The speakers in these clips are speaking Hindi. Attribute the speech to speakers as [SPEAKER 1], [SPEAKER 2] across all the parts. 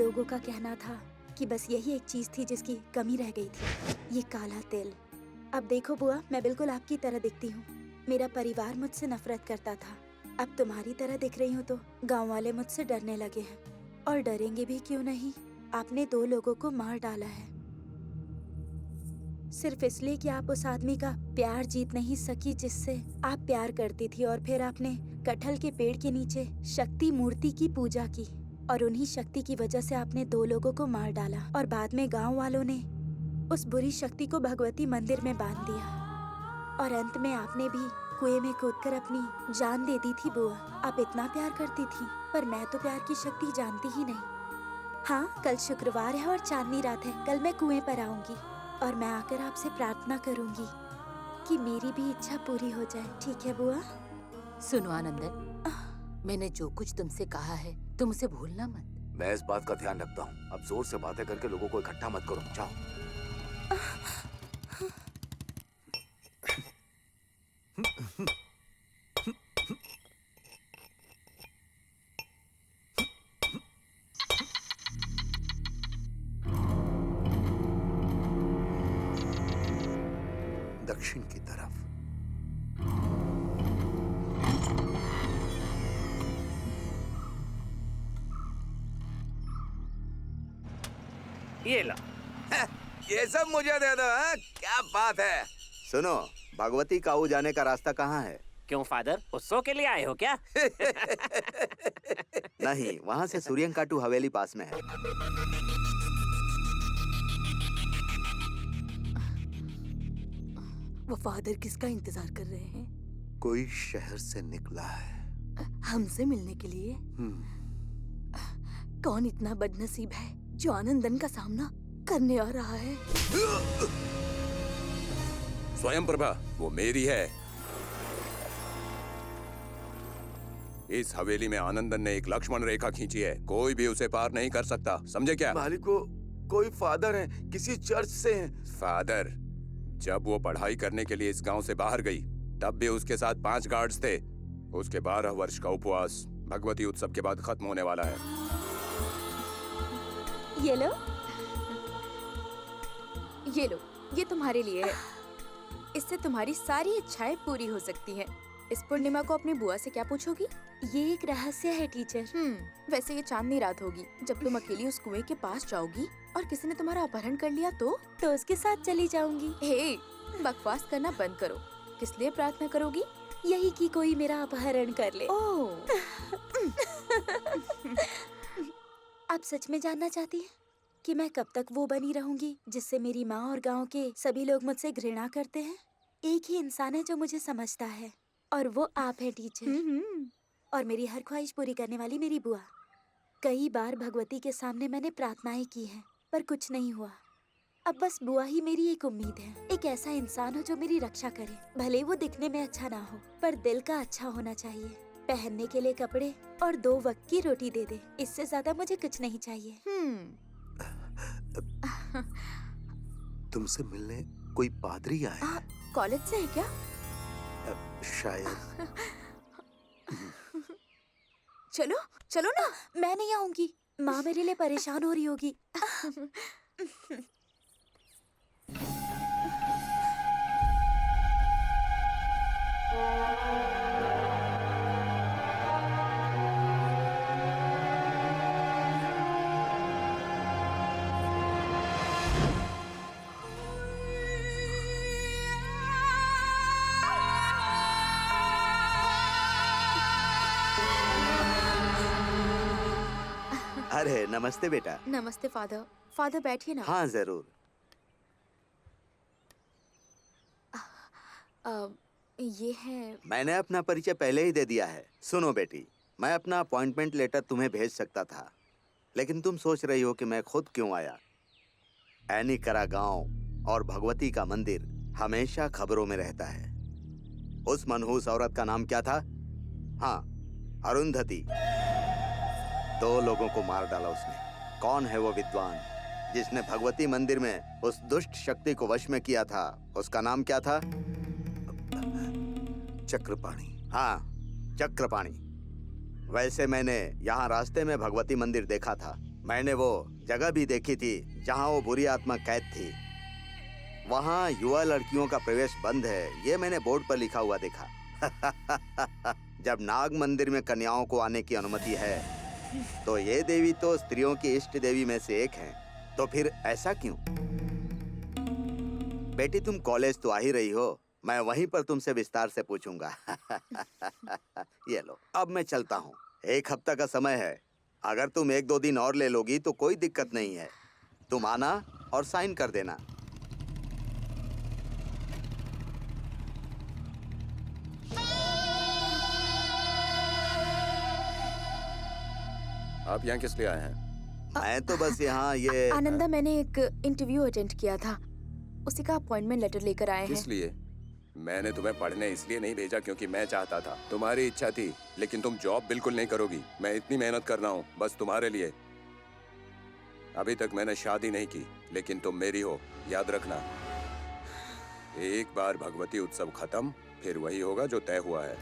[SPEAKER 1] लोगों का कहना था कि बस यही एक चीज थी जिसकी कमी रह गई थी, ये काला तिल। अब देखो बुआ, मैं बिल्कुल आपकी तरह दिखती हूँ। मेरा परिवार मुझसे नफरत करता था, अब तुम्हारी तरह दिख रही हूँ तो गांव वाले मुझसे डरने लगे हैं। और डरेंगे भी क्यों नहीं, आपने 2 लोगों को मार डाला है सिर्फ इसलिए कि आप उस आदमी का प्यार जीत नहीं सकी जिससे आप प्यार करती थी। और फिर आपने कटहल के पेड़ के नीचे शक्ति मूर्ति की पूजा की और उन्हीं शक्ति की वजह से आपने 2 लोगों को मार डाला। और बाद में गांव वालों ने उस बुरी शक्ति को भगवती मंदिर में बांध दिया और अंत में आपने भी कुएं में कूदकर अपनी जान दे दी थी। बुआ, आप इतना प्यार करती थी, पर मैं तो प्यार की शक्ति जानती ही नहीं। हाँ, कल शुक्रवार है और चांदनी रात है। कल मैं कुएं पर आऊंगी और मैं आकर आपसे प्रार्थना करूंगी कि मेरी भी इच्छा पूरी हो जाए। ठीक है बुआ?
[SPEAKER 2] सुनो आनंदन, मैंने जो कुछ तुमसे कहा है तुम उसे भूलना मत।
[SPEAKER 3] मैं इस बात का ध्यान रखता हूँ। अब जोर से बातें करके लोगों को इकट्ठा मत करो, जाओ। दक्षिण की तरफ।
[SPEAKER 4] ये लो।
[SPEAKER 3] ये सब मुझे दे दो। हाँ? क्या बात है। सुनो, भगवती काऊ जाने का रास्ता कहाँ है?
[SPEAKER 4] क्यों फादर, उत्सव के लिए आए हो क्या?
[SPEAKER 3] नहीं, वहाँ से सूर्यंकाटू हवेली पास में है।
[SPEAKER 2] वो फादर किसका इंतजार कर रहे हैं?
[SPEAKER 3] कोई शहर से निकला है
[SPEAKER 2] हमसे मिलने के लिए। कौन इतना बदनसीब है जो आनंदन का सामना करने आ रहा है?
[SPEAKER 5] स्वयं प्रभा, वो मेरी है। इस हवेली में आनंदन ने एक लक्ष्मण रेखा खींची है, कोई भी उसे पार नहीं कर सकता, समझे क्या?
[SPEAKER 3] मालिक को कोई फादर है, किसी चर्च से है।
[SPEAKER 5] फादर, जब वो पढ़ाई करने के लिए इस गांव से बाहर गई तब भी उसके साथ 5 गार्ड्स थे। उसके 12 वर्ष का उपवास भगवती उत्सव के बाद खत्म होने वाला है।
[SPEAKER 1] ये लो,
[SPEAKER 6] ये तुम्हारे लिए है। इससे तुम्हारी सारी इच्छाएं पूरी हो सकती हैं। इस पूर्णिमा को अपनी बुआ से क्या पूछोगी?
[SPEAKER 1] ये एक रहस्य है टीचर।
[SPEAKER 6] वैसे ये चांदनी रात होगी जब तुम अकेली उस कुएं के पास जाओगी और किसी ने तुम्हारा अपहरण कर लिया तो
[SPEAKER 1] उसके साथ चली जाऊंगी।
[SPEAKER 6] हे, बकवास करना बंद करो। किस लिए प्रार्थना करोगी?
[SPEAKER 1] यही कि कोई मेरा अपहरण कर ले।
[SPEAKER 6] ओह,
[SPEAKER 1] आप सच में जानना चाहती हैं कि मैं कब तक वो बनी रहूंगी जिससे मेरी माँ और गांव के सभी लोग मुझसे घृणा करते हैं? एक ही इंसान है जो मुझे समझता है और वो आप है टीचर। और मेरी हर ख्वाहिश पूरी करने वाली मेरी बुआ। कई बार भगवती के सामने मैंने प्रार्थनाएं की हैं, पर कुछ नहीं हुआ। अब बस बुआ ही मेरी एक उम्मीद है। एक ऐसा इंसान हो जो मेरी रक्षा करे, भले वो दिखने में अच्छा ना हो पर दिल का अच्छा होना चाहिए। पहनने के लिए कपड़े और 2 वक्त की रोटी दे दे, इससे ज्यादा मुझे कुछ नहीं चाहिए।
[SPEAKER 3] तुमसे मिलने कोई पादरी आया है?
[SPEAKER 6] कॉलेज से है क्या?
[SPEAKER 3] शायद।
[SPEAKER 6] चलो चलो ना।
[SPEAKER 1] मैं नहीं आऊंगी, माँ मेरे लिए परेशान हो रही होगी।
[SPEAKER 3] अरे नमस्ते बेटा।
[SPEAKER 6] नमस्ते फादर। फादर बैठिए ना।
[SPEAKER 3] हाँ जरूर।
[SPEAKER 6] ये है।
[SPEAKER 3] मैंने अपना परिचय पहले ही दे दिया है। सुनो बेटी, मैं अपना अपॉइंटमेंट लेटर तुम्हें भेज सकता था, लेकिन तुम सोच रही हो कि मैं खुद क्यों आया। एनिकरा गांव और भगवती का मंदिर हमेशा खबरों में रहता है। उस मनहूस औरत का नाम क्या था? हाँ, अरुंधति। 2 लोगों को मार डाला उसने। कौन है वो विद्वान जिसने भगवती मंदिर में उस दुष्ट शक्ति को वश में किया था? उसका नाम क्या था? चक्रपाणी। हाँ, चक्रपाणी। वैसे मैंने यहाँ रास्ते में भगवती मंदिर देखा था। मैंने वो जगह भी देखी थी जहाँ वो बुरी आत्मा कैद थी। वहाँ युवा लड़कियों का प्रवेश बंद है, ये मैंने बोर्ड पर लिखा हुआ देखा। जब नाग मंदिर में कन्याओं को आने की अनुमति है, तो ये देवी तो स्त्रियों की इष्ट देवी में से एक है। तो फिर ऐसा क्यों? बेटी, तुम कॉलेज तो आ ही रही हो, मैं वहीं पर तुमसे विस्तार से पूछूंगा। ये लो, अब मैं चलता हूँ। 1 हफ्ता का समय है, अगर तुम 1-2 दिन और ले लोगी तो कोई दिक्कत नहीं है। तुम आना और साइन कर देना।
[SPEAKER 5] आप यहाँ किस लिए आए हैं?
[SPEAKER 3] मैं तो बस यहाँ ये
[SPEAKER 6] आनंदा, मैंने एक इंटरव्यू अटेंड किया था, उसी का अपॉइंटमेंट लेटर लेकर आए हैं।
[SPEAKER 5] किस लिए? मैंने तुम्हें पढ़ने इसलिए नहीं भेजा क्योंकि मैं चाहता था, तुम्हारी इच्छा थी, लेकिन तुम जॉब बिल्कुल नहीं करोगी। मैं इतनी मेहनत कर रहा हूँ बस तुम्हारे लिए। अभी तक मैंने शादी नहीं की, लेकिन तुम मेरी हो, याद रखना। एक बार भगवती उत्सव खत्म, फिर वही होगा जो तय हुआ है।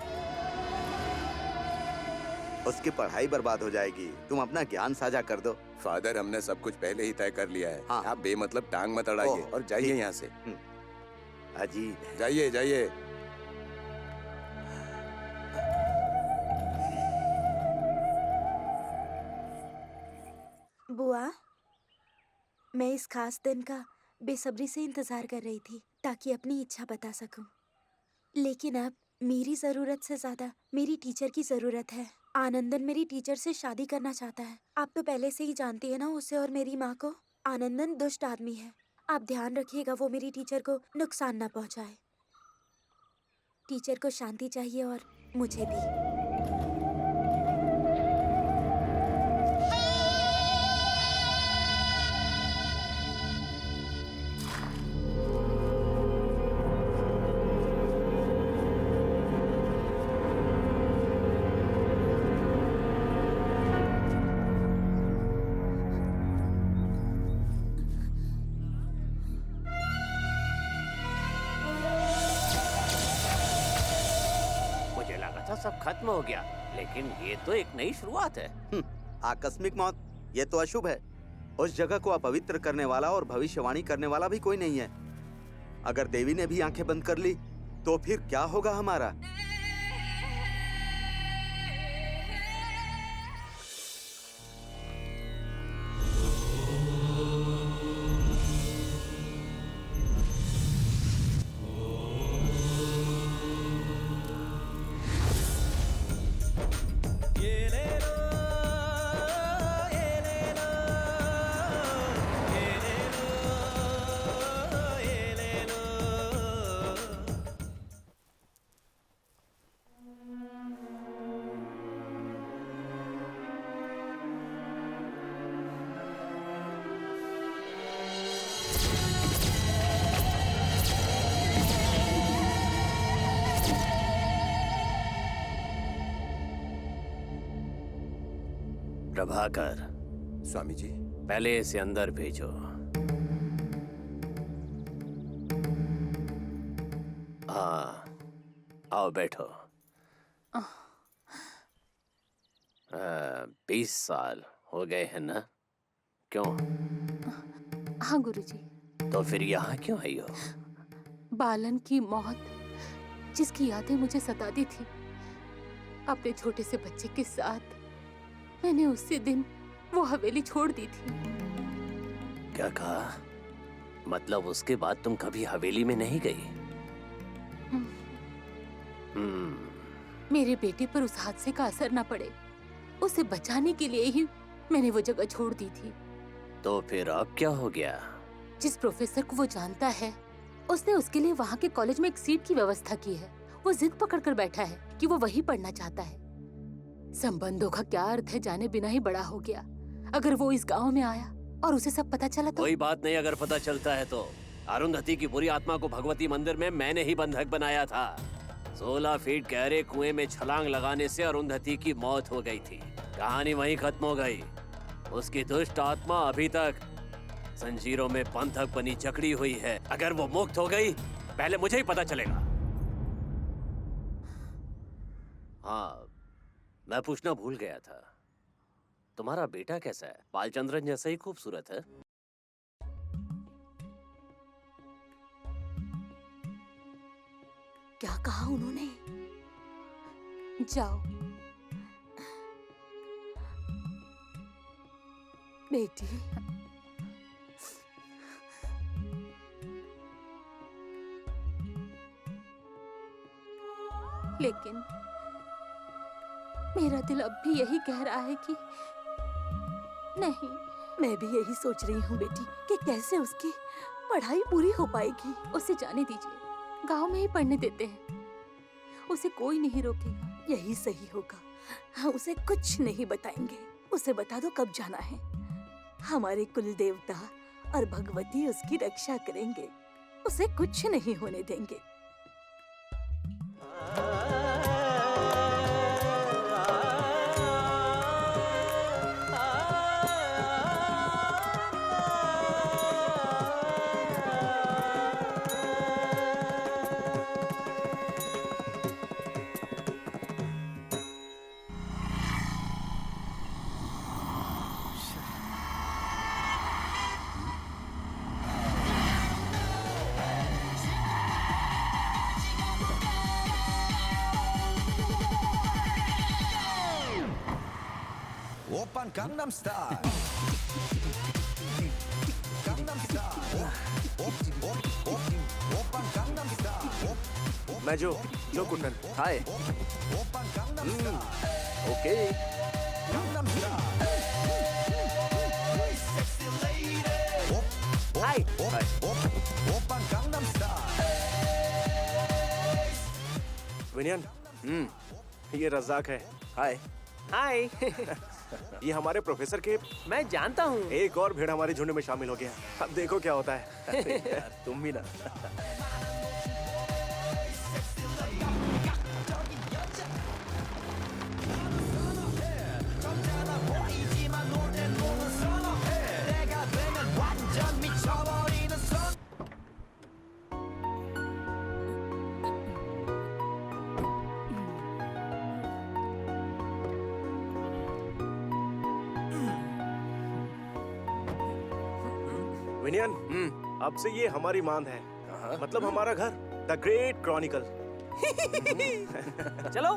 [SPEAKER 3] उसकी पढ़ाई बर्बाद हो जाएगी। तुम अपना ज्ञान साझा कर दो।
[SPEAKER 5] फादर, हमने सब कुछ पहले ही तय कर लिया है।
[SPEAKER 3] हाँ।
[SPEAKER 5] आप बेमतलब टांग मत अड़ाइए
[SPEAKER 3] ओह,
[SPEAKER 5] और जाइए
[SPEAKER 3] ठीक।
[SPEAKER 5] यहाँ से।
[SPEAKER 3] अजीब है।
[SPEAKER 5] जाइए जाइए।
[SPEAKER 1] बुआ, मैं इस खास दिन का बेसब्री से इंतजार कर रही थी ताकि अपनी इच्छा बता सकूं। लेकिन अब मेरी जरूरत से ज्यादा मेरी टीचर की जरूरत है। आनंदन मेरी टीचर से शादी करना चाहता है। आप तो पहले से ही जानती है ना उसे और मेरी माँ को। आनंदन दुष्ट आदमी है। आप ध्यान रखिएगा वो मेरी टीचर को नुकसान ना पहुंचाए। टीचर को शांति चाहिए और मुझे भी।
[SPEAKER 4] मुझे लगा था सब खत्म हो गया, लेकिन ये तो एक नई शुरुआत है।
[SPEAKER 3] आकस्मिक मौत, ये तो अशुभ है। उस जगह को अपवित्र करने वाला और भविष्यवाणी करने वाला भी कोई नहीं है। अगर देवी ने भी आंखें बंद कर ली तो फिर क्या होगा हमारा?
[SPEAKER 4] प्रभाकर,
[SPEAKER 5] स्वामी जी।
[SPEAKER 4] पहले इसे अंदर भेजो। हाँ, आओ बैठो। 20 साल हो गए हैं ना? क्यों?
[SPEAKER 2] हाँ गुरुजी।
[SPEAKER 4] तो फिर यहाँ क्यों आई हो?
[SPEAKER 2] बालन की मौत, जिसकी यादें मुझे सताती थी, अपने छोटे से बच्चे के साथ मैंने उसी दिन वो हवेली छोड़ दी थी।
[SPEAKER 4] क्या कहा? मतलब उसके बाद तुम कभी हवेली में नहीं गई?
[SPEAKER 2] मेरे बेटे पर उस हादसे का असर न पड़े, उसे बचाने के लिए ही मैंने वो जगह छोड़ दी थी।
[SPEAKER 4] तो फिर अब क्या हो गया?
[SPEAKER 2] जिस प्रोफेसर को वो जानता है, उसने उसके लिए वहाँ के कॉलेज में एक सीट की व्यवस्था की है। वो जिद पकड़कर बैठा है कि वो वही पढ़ना चाहता है। संबंधों का क्या अर्थ है, जाने बिना ही बड़ा हो गया। अगर वो इस गांव में आया और उसे सब पता चला तो?
[SPEAKER 4] कोई बात नहीं, अगर पता चलता है तो। अरुंधति की बुरी आत्मा को भगवती मंदिर में मैंने ही बंधक बनाया था। 16 फीट गहरे कुएं में छलांग लगाने से अरुंधति की मौत हो गई थी। कहानी वहीं खत्म हो गई। उसकी दुष्ट आत्मा अभी तक जंजीरों में बंधक बनी जकड़ी हुई है। अगर वो मुक्त हो गई, पहले मुझे ही पता चलेगा। हाँ, मैं पूछना भूल गया था। तुम्हारा बेटा कैसा है? बालचंद्रन जैसा ही खूबसूरत है?
[SPEAKER 2] क्या कहा उन्होंने? जाओ बेटी। लेकिन मेरा दिल अब भी यही कह रहा है कि नहीं।
[SPEAKER 7] मैं भी यही सोच रही हूँ बेटी कि कैसे उसकी पढ़ाई पूरी हो पाएगी।
[SPEAKER 2] उसे जाने दीजिए, गांव में ही पढ़ने देते हैं, उसे कोई नहीं रोकेगा।
[SPEAKER 7] यही सही होगा। हम उसे कुछ नहीं बताएंगे। उसे बता दो कब जाना है। हमारे कुल देवता और भगवती उसकी रक्षा करेंगे। उसे कुछ नहीं होने देंगे।
[SPEAKER 8] Oppan Gangnam Style. Gangnam Style. Oppan Gangnam Style.
[SPEAKER 9] मैं जो कुंडन। हाय।
[SPEAKER 8] Oppan Gangnam Style.
[SPEAKER 9] Okay.
[SPEAKER 8] Gangnam Style. Sexy lady.
[SPEAKER 9] हाय।
[SPEAKER 8] Oppan Gangnam Style.
[SPEAKER 9] विनयन। ये रज़ाक है। हाय।
[SPEAKER 10] हाय।
[SPEAKER 9] ये हमारे प्रोफेसर के
[SPEAKER 10] मैं जानता हूँ।
[SPEAKER 9] एक और भेड़ हमारे झुंड में शामिल हो गया। अब देखो क्या होता है। अरे यार, तुम भी ना। विनयन, अब से ये हमारी मांद है। मतलब हमारा घर, द ग्रेट क्रॉनिकल।
[SPEAKER 10] चलो।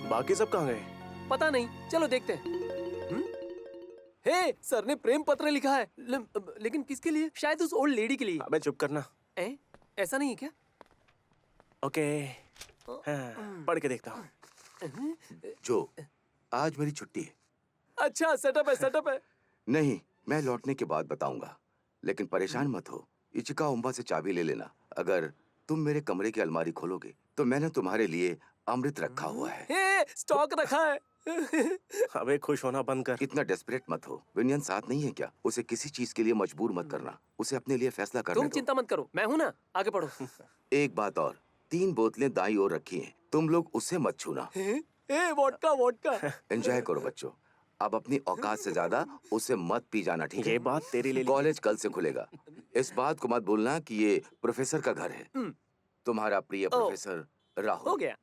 [SPEAKER 9] बाकी सब कहाँ गए?
[SPEAKER 10] पता नहीं, चलो देखते हैं। हे, सर ने प्रेम पत्र लिखा है। लेकिन किसके लिए? शायद उस ओल्ड लेडी के लिए।
[SPEAKER 9] अबे चुप करना।
[SPEAKER 10] ऐसा नहीं है क्या?
[SPEAKER 9] ओके, हाँ, पढ़ के देखता हूँ।
[SPEAKER 3] जो आज मेरी छुट्टी है।
[SPEAKER 10] अच्छा, सेटअप है।
[SPEAKER 3] नहीं, मैं लौटने के बाद बताऊंगा। लेकिन परेशान मत हो, इचिका उम्बा से चाबी ले लेना। अगर तुम मेरे कमरे की अलमारी खोलोगे तो मैंने तुम्हारे लिए अमृत रखा हुआ है।
[SPEAKER 10] हे, स्टॉक रखा है।
[SPEAKER 9] अबे खुश होना बंद कर।
[SPEAKER 3] इतना डेस्परेट मत हो। विनयन साथ नहीं है क्या? उसे किसी चीज के लिए मजबूर मत करना। उसे अपने लिए फैसला करने
[SPEAKER 10] तुम
[SPEAKER 3] दो।
[SPEAKER 10] चिंता मत करो, मैं हूँ ना। आगे पढ़ो।
[SPEAKER 3] एक बात और, 3 बोतलें दाईं ओर रखी हैं। तुम लोग उससे मत छूना।
[SPEAKER 10] वोडका।
[SPEAKER 3] एंजॉय करो बच्चों। अब अपनी औकात से ज्यादा उसे मत पी जाना, ठीक है?
[SPEAKER 9] ये बात तेरे लिए।
[SPEAKER 3] कॉलेज कल से खुलेगा। इस बात को मत भूलना कि ये प्रोफेसर का घर है। तुम्हारा प्रिय प्रोफेसर राहुल।
[SPEAKER 10] हो गया।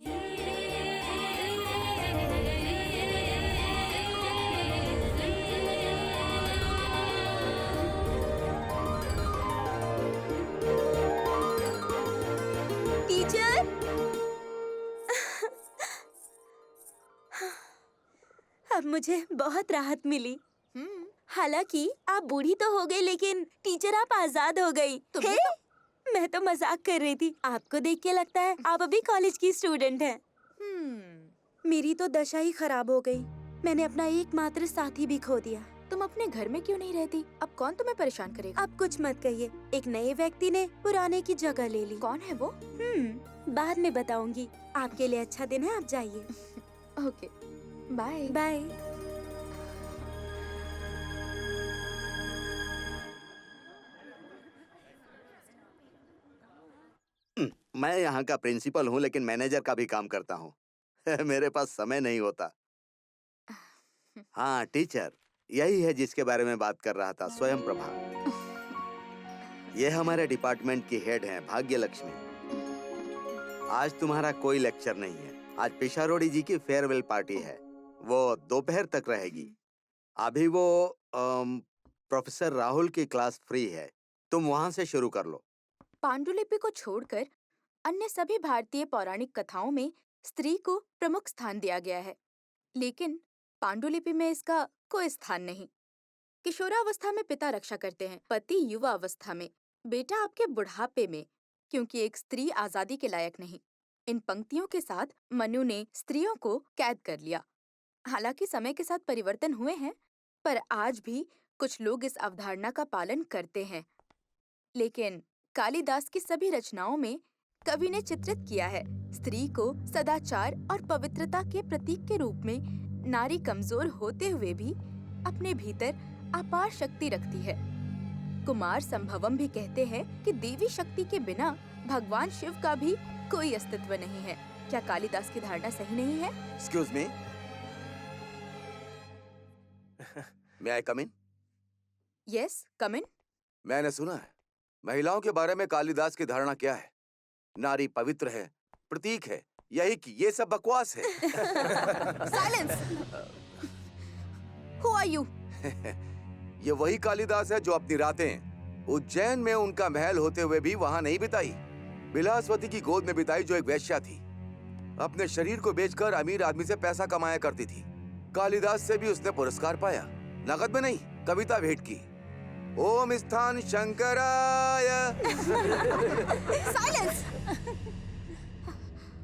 [SPEAKER 1] टीचर, अब मुझे बहुत राहत मिली। हालांकि आप बूढ़ी तो हो गई, लेकिन टीचर आप आजाद हो गई। हे? मैं तो मजाक कर रही थी। आपको देख के लगता है आप अभी कॉलेज की स्टूडेंट हैं। मेरी तो दशा ही खराब हो गई। मैंने अपना एकमात्र साथी भी खो दिया।
[SPEAKER 6] तुम अपने घर में क्यों नहीं रहती? अब कौन तुम्हें परेशान करेगा?
[SPEAKER 1] अब कुछ मत कहिए। एक नए व्यक्ति ने पुराने की जगह ले ली।
[SPEAKER 6] कौन है वो?
[SPEAKER 1] बाद में बताऊंगी। आपके लिए अच्छा दिन है, आप जाइए।
[SPEAKER 6] Okay, bye.
[SPEAKER 1] बाय।
[SPEAKER 3] मैं यहाँ का प्रिंसिपल हूँ, लेकिन मैनेजर का भी काम करता हूँ। मेरे पास समय नहीं होता। हाँ टीचर, यही है जिसके बारे में बात कर रहा था, स्वयं प्रभा। ये हमारे डिपार्टमेंट की हेड हैं, भाग्य लक्ष्मी। आज तुम्हारा कोई लेक्चर नहीं है। आज पिशारोड़ी जी की फेयरवेल पार्टी है, वो दोपहर तक रहेगी। अभी वो प्रोफेसर राहुल की क्लास फ्री है, तुम वहां से शुरू कर लो।
[SPEAKER 6] पांडुलिपि को छोड़कर अन्य सभी भारतीय पौराणिक कथाओं में स्त्री को प्रमुख स्थान दिया गया है, लेकिन पांडुलिपि में इसका कोई स्थान नहीं। किशोरावस्था में पिता रक्षा करते हैं, पति युवा अवस्था में, बेटा आपके बुढ़ापे में, क्योंकि एक स्त्री आजादी के लायक नहीं। इन पंक्तियों के साथ मनु ने स्त्रियों को कैद कर लिया। हालांकि समय के साथ परिवर्तन हुए हैं, पर आज भी कुछ लोग इस अवधारणा का पालन करते हैं। लेकिन कालिदास की सभी रचनाओं में कवि ने चित्रित किया है स्त्री को सदाचार और पवित्रता के प्रतीक के रूप में। नारी कमजोर होते हुए भी अपने भीतर अपार शक्ति रखती है। कुमार संभवम भी कहते हैं कि देवी शक्ति के बिना भगवान शिव का भी कोई अस्तित्व नहीं है। क्या कालिदास की धारणा सही नहीं है?
[SPEAKER 3] एक्सक्यूज मी, मे आई कम इन?
[SPEAKER 6] यस, कम इन।
[SPEAKER 11] मैंने सुना है महिलाओं के बारे में कालिदास की धारणा क्या है? नारी पवित्र है, प्रतीक है, यही कि ये सब बकवास है।
[SPEAKER 6] साइलेंस! Who are you?
[SPEAKER 11] ये वही कालिदास है जो अपनी रातें उज्जैन में उनका महल होते हुए भी वहां नहीं बिताई, बिलासवती की गोद में बिताई जो एक वेश्या थी। अपने शरीर को बेचकर अमीर आदमी से पैसा कमाया करती थी। कालिदास से भी उसने पुरस्कार पाया, नगद में नहीं, कविता भेंट की। ओम स्थान शंकराय।
[SPEAKER 6] साइलेंस!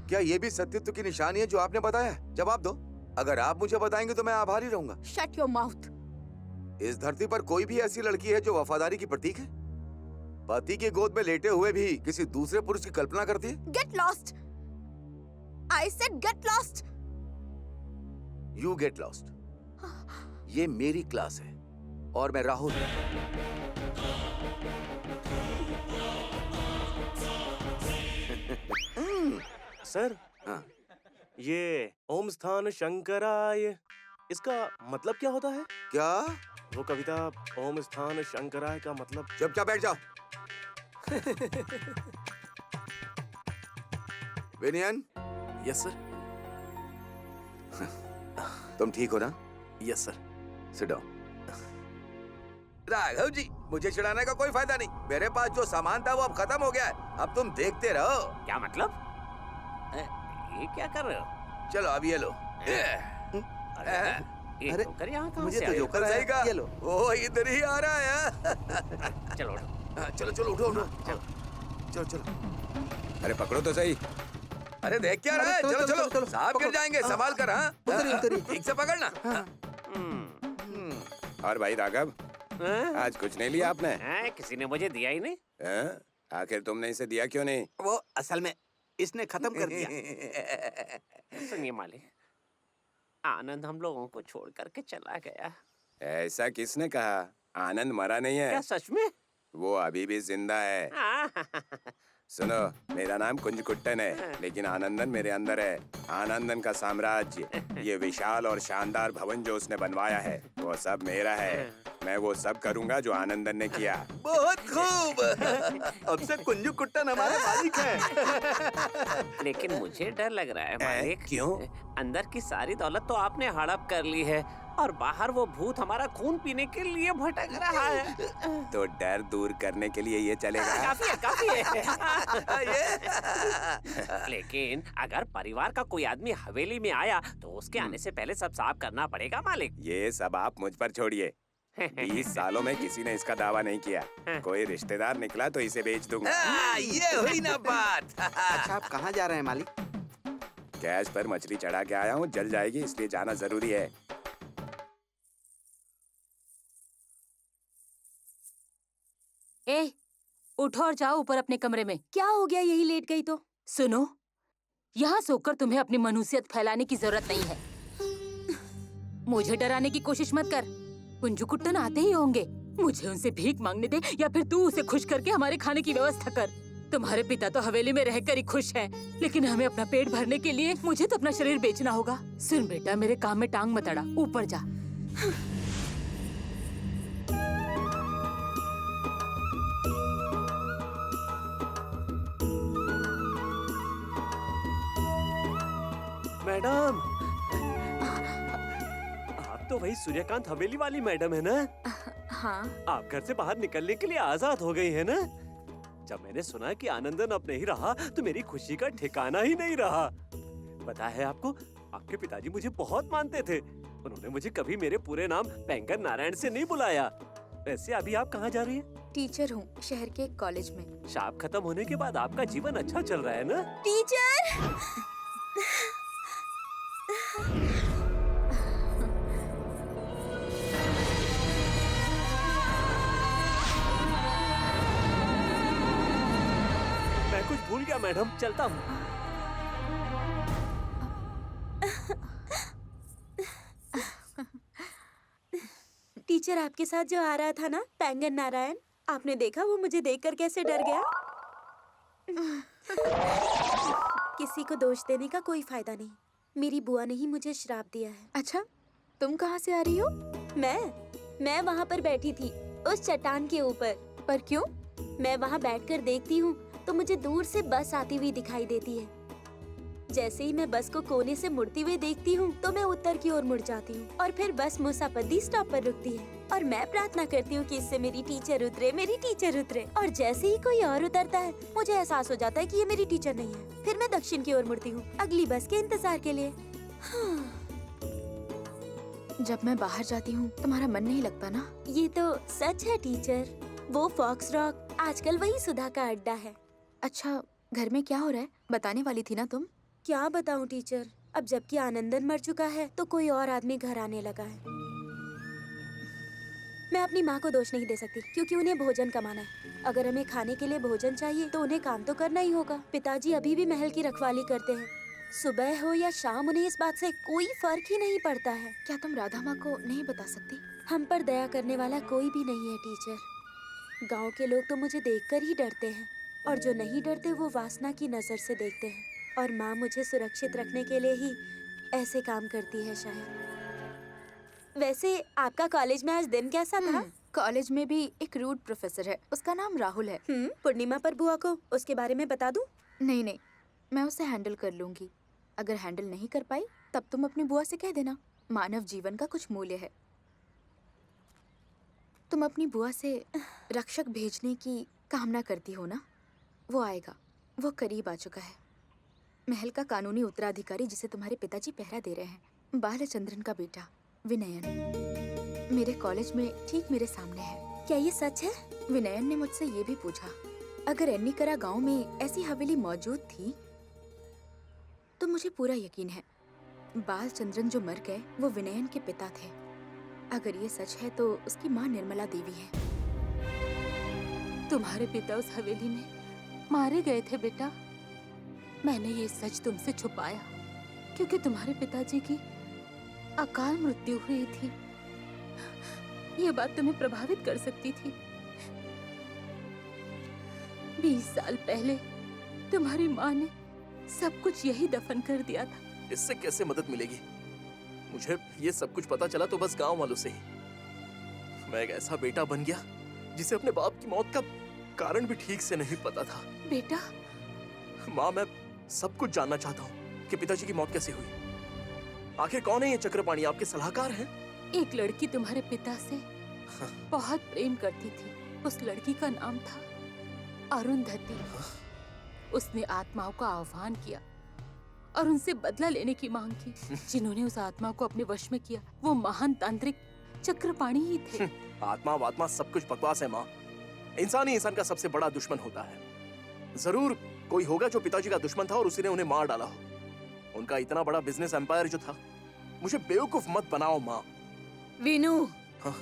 [SPEAKER 11] क्या ये भी सत्यत्व की निशानी है जो आपने बताया? जवाब दो। अगर आप मुझे बताएंगे तो मैं आभारी रहूंगा।
[SPEAKER 6] Shut your mouth.
[SPEAKER 11] इस धरती पर कोई भी ऐसी लड़की है जो वफादारी की प्रतीक है? पति की गोद में लेटे हुए भी किसी दूसरे पुरुष की कल्पना करती है?
[SPEAKER 6] Get lost. I said get lost.
[SPEAKER 11] You get lost. ये मेरी क्लास है और मैं राहुल।
[SPEAKER 9] सर,
[SPEAKER 11] हाँ,
[SPEAKER 9] ये ओम स्थान शंकराय, इसका मतलब क्या होता है?
[SPEAKER 11] क्या?
[SPEAKER 9] वो कविता ओम स्थान शंकराय का मतलब?
[SPEAKER 11] चुपचाप बैठ जाओ। Vinayan,
[SPEAKER 9] yes sir.
[SPEAKER 11] तुम ठीक हो ना?
[SPEAKER 9] Yes sir.
[SPEAKER 11] Sit down. Raghav ji, मुझे चिढ़ाने का कोई फायदा नहीं। मेरे पास जो सामान था वो अब खत्म हो गया है। अब तुम देखते रहो।
[SPEAKER 4] क्या मतलब? ये क्या कर रहे हो?
[SPEAKER 11] चलो अब ये लो।
[SPEAKER 4] ये
[SPEAKER 3] अरे,
[SPEAKER 4] जोकर यहाँ कहाँ
[SPEAKER 3] मुझे
[SPEAKER 4] से
[SPEAKER 3] तो
[SPEAKER 4] आया?
[SPEAKER 3] जोकर
[SPEAKER 11] सही कहा।
[SPEAKER 3] ये लो।
[SPEAKER 11] ओ, इधर ही आ रहा है।
[SPEAKER 4] चलो उठो।
[SPEAKER 11] चलो चलो, उठो उठो। चलो चलो। अरे पकड़ो तो सही। अरे देख क्या रहा है?
[SPEAKER 3] चलो,
[SPEAKER 11] चलो
[SPEAKER 3] चलो,
[SPEAKER 11] चलो,
[SPEAKER 3] चलो,
[SPEAKER 11] सांप गिर
[SPEAKER 3] पकड़ो।
[SPEAKER 11] जाएंगे, संभाल कर। हाँ,
[SPEAKER 3] उतरिए, उतरिए।
[SPEAKER 11] ठीक से पकड़ना। और भाई राघव,
[SPEAKER 4] हाँ?
[SPEAKER 11] आज कुछ नहीं लिया आपने?
[SPEAKER 4] किसी ने मुझे दिया ही नहीं।
[SPEAKER 11] हाँ? आखिर तुमने इसे दिया क्यों नहीं?
[SPEAKER 3] वो असल में इसने खत्म कर दिया।
[SPEAKER 4] सुनिए मालिक, आनंद हम लोगों को छोड़ करके चला गया।
[SPEAKER 5] ऐसा किसने कहा? आनंद मरा नहीं
[SPEAKER 4] क्या
[SPEAKER 5] है,
[SPEAKER 4] सच में?
[SPEAKER 5] वो अभी भी जिंदा है। सुनो, मेरा नाम कुंजकुट्टन है, लेकिन आनंदन मेरे अंदर है। आनंदन का साम्राज्य, ये विशाल और शानदार भवन जो उसने बनवाया है, वो सब मेरा है। मैं वो सब करूंगा जो आनंदन ने किया।
[SPEAKER 3] बहुत खूब। अब से कुंजू कुट्टन हमारे मालिक हैं।
[SPEAKER 4] लेकिन मुझे डर लग रहा है मालिक।
[SPEAKER 5] क्यों?
[SPEAKER 4] अंदर की सारी दौलत तो आपने हड़प कर ली है और बाहर वो भूत हमारा खून पीने के लिए भटक रहा है।
[SPEAKER 5] तो डर दूर करने के लिए ये चलेगा।
[SPEAKER 4] काफी है। लेकिन अगर परिवार का कोई आदमी हवेली में आया तो उसके आने से पहले सब साफ करना पड़ेगा मालिक।
[SPEAKER 5] ये सब आप मुझ पर छोड़िए। 20 सालों में किसी ने इसका दावा नहीं किया। कोई रिश्तेदार निकला तो इसे बेच दूंगा।
[SPEAKER 11] ये हुई ना बात।
[SPEAKER 3] अच्छा, आप कहाँ जा रहे हैं मालिक?
[SPEAKER 5] गैस पर मछली चढ़ा के आया हूँ, जल जाएगी इसलिए जाना जरूरी है।
[SPEAKER 2] ए, उठो और जाओ ऊपर अपने कमरे में।
[SPEAKER 1] क्या हो गया, यही लेट गई तो?
[SPEAKER 2] सुनो, यहाँ सोकर तुम्हें अपनी मनुष्यत फैलाने की जरूरत नहीं है। मुझे डराने की कोशिश मत कर। कुंजू कुट्टन आते ही होंगे, मुझे उनसे भीख मांगने दे या फिर तू उसे खुश करके हमारे खाने की व्यवस्था कर। तुम्हारे पिता तो हवेली में रहकर ही खुश हैं, लेकिन हमें अपना पेट भरने के लिए मुझे तो अपना शरीर बेचना होगा। सुन बेटा, मेरे काम में टांग मत अड़ा, ऊपर जा।
[SPEAKER 4] मैडम, आप तो वही सूर्यकांत हवेली वाली मैडम है ना?
[SPEAKER 6] हाँ।
[SPEAKER 4] आप घर से बाहर निकलने के लिए आजाद हो गई है ना? जब मैंने सुना कि आनंदन अब नहीं रहा तो मेरी खुशी का ठिकाना ही नहीं रहा। पता है आपको, आपके पिताजी मुझे बहुत मानते थे। उन्होंने मुझे कभी मेरे पूरे नाम बैंगन नारायण से नहीं बुलाया। वैसे अभी आप कहाँ जा रही हैं?
[SPEAKER 6] टीचर हूँ शहर के एक कॉलेज में।
[SPEAKER 4] शाप खत्म होने के बाद आपका जीवन अच्छा चल रहा है ना?
[SPEAKER 1] टीचर!
[SPEAKER 4] मैं कुछ भूल गया मैडम, चलता हूँ।
[SPEAKER 1] टीचर, आपके साथ जो आ रहा था ना, बैंगन नारायण, आपने देखा वो मुझे देखकर कैसे डर गया? किसी को दोष देने का कोई फायदा नहीं। मेरी बुआ ने ही मुझे श्राप दिया है।
[SPEAKER 6] अच्छा, तुम कहाँ से आ रही हो?
[SPEAKER 1] मैं वहाँ पर बैठी थी, उस चट्टान के ऊपर।
[SPEAKER 6] पर क्यों?
[SPEAKER 1] मैं वहाँ बैठकर देखती हूँ तो मुझे दूर से बस आती हुई दिखाई देती है। जैसे ही मैं बस को कोने से मुड़ती हुई देखती हूँ तो मैं उत्तर की ओर मुड़ जाती हूँ और फिर बस मुसापद्दी स्टॉप पर रुकती है और मैं प्रार्थना करती हूँ कि इससे मेरी टीचर उतरे, मेरी टीचर उतरे। और जैसे ही कोई और उतरता है मुझे एहसास हो जाता है कि ये मेरी टीचर नहीं है। फिर मैं दक्षिण की ओर मुड़ती हूँ अगली बस के इंतजार के लिए।
[SPEAKER 6] जब मैं बाहर जाती हूँ तुम्हारा मन नहीं लगता ना?
[SPEAKER 1] ये तो सच है टीचर। वो फॉक्स रॉक आजकल वही सुधा का अड्डा है।
[SPEAKER 6] अच्छा, घर में क्या हो रहा है? बताने वाली थी ना तुम?
[SPEAKER 1] क्या बताऊं टीचर, अब जबकि आनंदन मर चुका है तो कोई और आदमी घर आने लगा है। मैं अपनी माँ को दोष नहीं दे सकती क्योंकि उन्हें भोजन कमाना है। अगर हमें खाने के लिए भोजन चाहिए तो उन्हें काम तो करना ही होगा। पिताजी अभी भी महल की रखवाली करते हैं। सुबह हो या शाम उन्हें इस बात से कोई फर्क ही नहीं पड़ता है।
[SPEAKER 6] क्या तुम राधा माँ को नहीं बता सकती?
[SPEAKER 1] हम पर दया करने वाला कोई भी नहीं है टीचर। गाँव के लोग तो मुझे देखकर ही डरते हैं और जो नहीं डरते वो वासना की नजर से देखते हैं। और माँ मुझे सुरक्षित रखने के लिए ही ऐसे काम करती है शायद। वैसे आपका कॉलेज में आज दिन कैसा था?
[SPEAKER 6] कॉलेज में भी एक रूड प्रोफेसर है, उसका नाम राहुल है।
[SPEAKER 1] पूर्णिमा पर बुआ को उसके बारे में बता दूं?
[SPEAKER 6] नहीं, मैं उसे हैंडल कर लूंगी। अगर हैंडल नहीं कर पाई तब तुम अपनी बुआ से कह देना। मानव जीवन का कुछ मूल्य है। तुम अपनी बुआ से रक्षक भेजने की कामना करती हो ना? वो आएगा, वो करीब आ चुका है। महल का कानूनी उत्तराधिकारी जिसे तुम्हारे पिताजी पहरा दे रहे हैं, बालचंद्रन का बेटा विनयन, मेरे कॉलेज में ठीक मेरे सामने है।
[SPEAKER 1] क्या ये सच है?
[SPEAKER 6] विनयन ने मुझसे ये भी पूछा, अगर एन्निकरा गांव में ऐसी हवेली मौजूद थी तो मुझे पूरा यकीन है बालचंद्रन जो मर गए वो विनयन के पिता थे। अगर ये सच है तो उसकी माँ निर्मला देवी है।
[SPEAKER 2] तुम्हारे पिता उस हवेली में मारे गए थे बेटा। मैंने ये सच तुमसे छुपाया क्योंकि तुम्हारे पिताजी की अकाल मृत्यु हुई थी। ये बात तुम्हें प्रभावित कर सकती थी। 20 साल पहले तुम्हारी माँ ने सब कुछ यही दफन कर दिया था।
[SPEAKER 9] इससे कैसे मदद मिलेगी? मुझे ये सब कुछ पता चला तो बस गांव वालों से ही। मैं एक ऐसा बेटा बन गया जिसे अपने बाप की मौत का कारण भी ठीक से नहीं पता था।
[SPEAKER 2] बेटा,
[SPEAKER 9] माँ, मैं सब कुछ जानना चाहता हूँ कि पिताजी की मौत कैसे हुई। आखिर कौन है ये चक्रपाणी? आपके सलाहकार हैं?
[SPEAKER 2] एक लड़की तुम्हारे पिता से बहुत प्रेम करती थी। उस लड़की का नाम था अरुंधति। उसने आत्माओं का आह्वान किया और उनसे बदला लेने की मांग की। जिन्होंने उस आत्मा को अपने वश में किया वो महान तांत्रिक चक्रपाणी ही थे।
[SPEAKER 9] आत्मा सब कुछ बकवास है माँ। इंसान ही इंसान का सबसे बड़ा दुश्मन होता है। जरूर कोई होगा जो पिताजी का दुश्मन था और उसी ने उन्हें मार डाला हो। उनका इतना बड़ा बिजनेस एम्पायर जो था। मुझे बेवकूफ मत बनाओ माँ।
[SPEAKER 1] वीनू,
[SPEAKER 9] हाँ।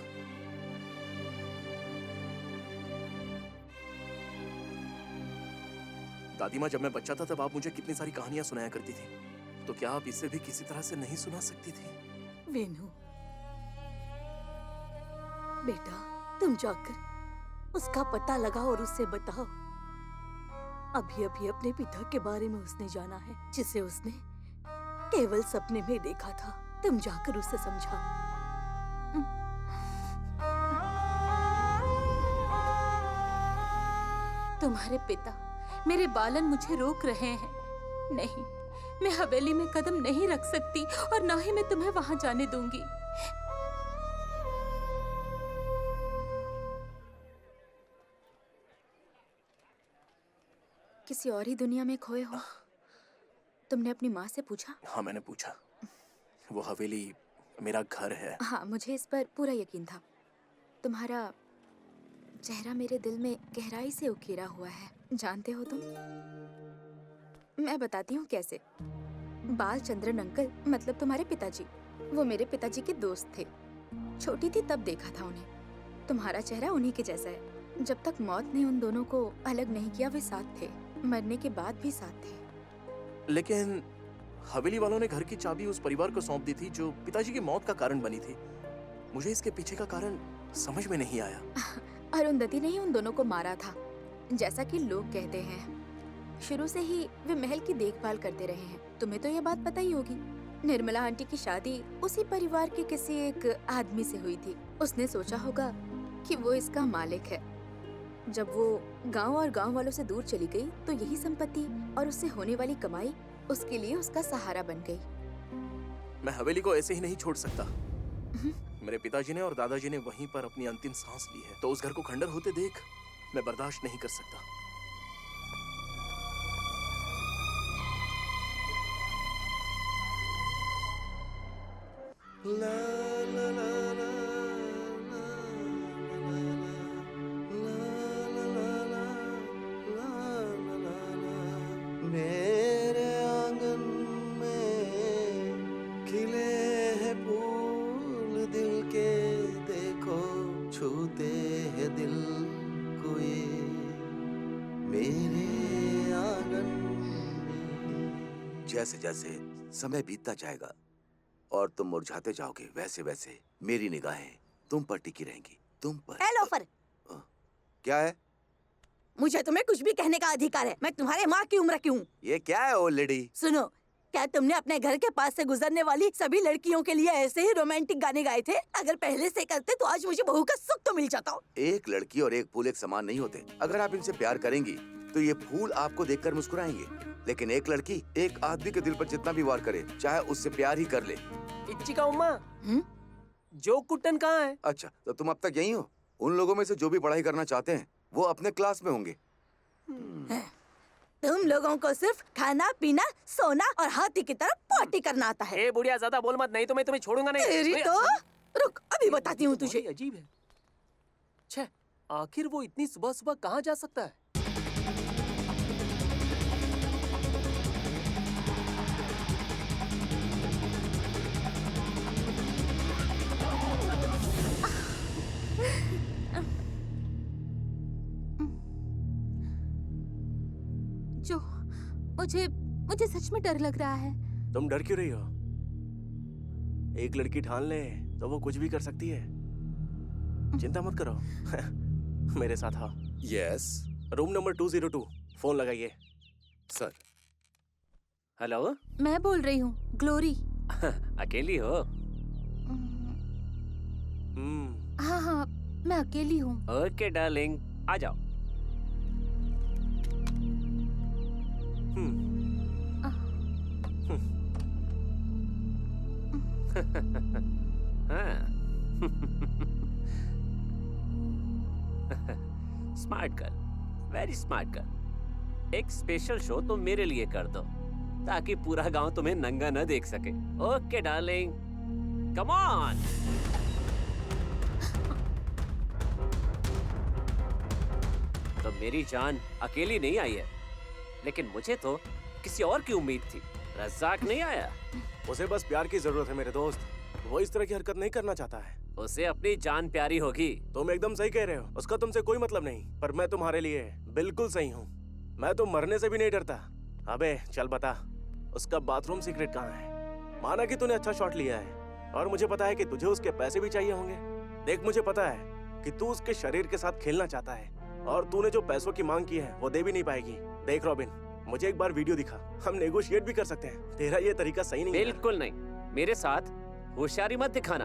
[SPEAKER 9] दादी माँ, जब मैं बच्चा था तब आप मुझे कितनी सारी कहानियां सुनाया करती थी। तो क्या आप इसे भी किसी तरह से नहीं सुना सकती थी?
[SPEAKER 7] वेनु, बेटा तुम जाकर उसका पता लगाओ और उससे बताओ। अभी अभी अपने पिता के बारे में उसने जाना है जिसे उसने केवल सपने में देखा था। तुम जाकर उसे समझाओ।
[SPEAKER 2] तुम्हारे पिता, मेरे बालन मुझे रोक रहे हैं। नहीं, मैं हवेली में कदम नहीं रख सकती और ना ही मैं तुम्हें वहां जाने दूंगी।
[SPEAKER 6] किसी और ही दुनिया में खोए हो? तुमने अपनी माँ से पूछा?
[SPEAKER 9] हाँ, मैंने पूछा। वो हवेली मेरा घर है।
[SPEAKER 6] हाँ, मुझे इस पर पूरा यकीन था। तुम्हारा चेहरा मेरे दिल में गहराई से उकेरा हुआ है। जानते हो तुम? मैं बताती हूँ कैसे। बालचंद्रन अंकल, मतलब तुम्हारे पिताजी, वो मेरे पिताजी के दोस्त थे। छोटी थी तब देखा था उन्हें। तुम्हारा चेहरा उन्हीं के जैसा है। जब तक मौत ने उन दोनों को अलग नहीं किया वे साथ थे, मरने के बाद भी साथ थे।
[SPEAKER 9] लेकिन हवेली वालों ने घर की चाबी उस परिवार को सौंप दी थी जो पिताजी की मौत का कारण बनी थी। मुझे इसके पीछे का कारण समझ में नहीं आया।
[SPEAKER 6] अरुंधति ने ही उन दोनों को मारा था, जैसा कि लोग कहते हैं। शुरू से ही वे महल की देखभाल करते रहे हैं। तुम्हें तो ये बात पता ही होगी। निर्मला आंटी की शादी उसी परिवार के किसी एक आदमी से हुई थी। उसने सोचा होगा कि वो इसका मालिक है। जब वो गांव और गांव वालों से दूर चली गई तो यही संपत्ति और उससे होने वाली कमाई उसके लिए उसका सहारा बन गई।
[SPEAKER 9] मैं हवेली को ऐसे ही नहीं छोड़ सकता। मेरे पिताजी ने और दादाजी ने वहीं पर अपनी अंतिम सांस ली है, तो उस घर को खंडर होते देख मैं बर्दाश्त नहीं कर सकता।
[SPEAKER 3] मेरे आंगन में खिले हैं फूल दिल के, देखो छूते हैं दिल को ये मेरे आंगन में। जैसे जैसे समय बीतता जाएगा और तुम मुरझाते जाओगे, वैसे वैसे मेरी निगाहें तुम पर टिकी रहेंगी। तुम पर।
[SPEAKER 7] ए लोफर,
[SPEAKER 3] क्या है?
[SPEAKER 7] मुझे तुम्हें कुछ भी कहने का अधिकार है। मैं तुम्हारे माँ की उम्र की हूँ।
[SPEAKER 3] ये क्या है ओल्ड लेडी?
[SPEAKER 7] सुनो, क्या तुमने अपने घर के पास से गुजरने वाली सभी लड़कियों के लिए ऐसे ही रोमांटिक गाने गाए थे? अगर पहले से करते तो आज मुझे बहू का सुख तो मिल जाता।
[SPEAKER 3] एक लड़की और एक फूल एक समान नहीं होते। अगर आप इनसे प्यार करेंगी तो ये फूल आपको देखकर मुस्कुराएंगे, लेकिन एक लड़की एक आदमी के दिल पर जितना भी वार करे, चाहे उससे प्यार ही कर ले।
[SPEAKER 10] इच्ची का उम्मा, जो कुट्टन कहाँ है?
[SPEAKER 3] अच्छा, तो तुम अब तक यही हो? उन लोगों में से जो भी पढ़ाई करना चाहते हैं वो अपने क्लास में होंगे।
[SPEAKER 7] तुम लोगों को सिर्फ खाना पीना, सोना और हाथी की तरह पार्टी करना आता है।
[SPEAKER 10] ए बुढ़िया, ज्यादा बोल मत, नहीं तो मैं तुम्हें छोड़ूंगा नहीं।
[SPEAKER 7] तेरी तो रुक, अभी बताती हूँ तुझे।
[SPEAKER 10] अजीब है। छे, आखिर वो इतनी सुबह सुबह कहाँ जा सकता है?
[SPEAKER 2] जो मुझे सच में डर लग रहा है।
[SPEAKER 9] तुम डर क्यों रही हो? एक लड़की ठान ले तो वो कुछ भी कर सकती है। चिंता मत करो। मेरे साथ आओ।
[SPEAKER 5] Yes
[SPEAKER 9] room number 202। फोन लगाइए।
[SPEAKER 5] सर।
[SPEAKER 4] हेलो,
[SPEAKER 2] मैं बोल रही हूँ, ग्लोरी।
[SPEAKER 4] अकेली हो?
[SPEAKER 2] हाँ हाँ, मैं अकेली हूँ।
[SPEAKER 4] ओके डार्लिंग, आ जाओ। Smart girl, very smart girl. एक स्पेशल शो तो मेरे लिए कर दो ताकि पूरा गांव तुम्हें नंगा न देख सके। Okay darling, come on. तो मेरी जान अकेली नहीं आई है, लेकिन मुझे तो किसी और की उम्मीद थी। रज़ाक नहीं आया।
[SPEAKER 9] उसे बस प्यार की जरूरत है मेरे दोस्त। वो इस तरह की हरकत नहीं करना चाहता है।
[SPEAKER 4] उसे अपनी जान प्यारी होगी।
[SPEAKER 9] तुम एकदम सही कह रहे हो। उसका तुमसे कोई मतलब नहीं, पर मैं तुम्हारे लिए बिल्कुल सही हूँ। मैं तो मरने से भी नहीं डरता। अबे चल बता, उसका बाथरूम सीक्रेट कहाँ है? माना कि तूने अच्छा शॉट लिया है और मुझे पता है कि तुझे उसके पैसे भी चाहिए होंगे। देख, मुझे पता है कि तू उसके शरीर के साथ खेलना चाहता है और तूने जो पैसों की मांग की है वो दे भी नहीं पाएगी। देख रॉबिन, मुझे एक बार वीडियो दिखा, हम नेगोशिएट भी कर सकते हैं। तेरा ये तरीका सही नहीं है।
[SPEAKER 4] बिल्कुल नहीं, मेरे साथ होशियारी मत दिखाना।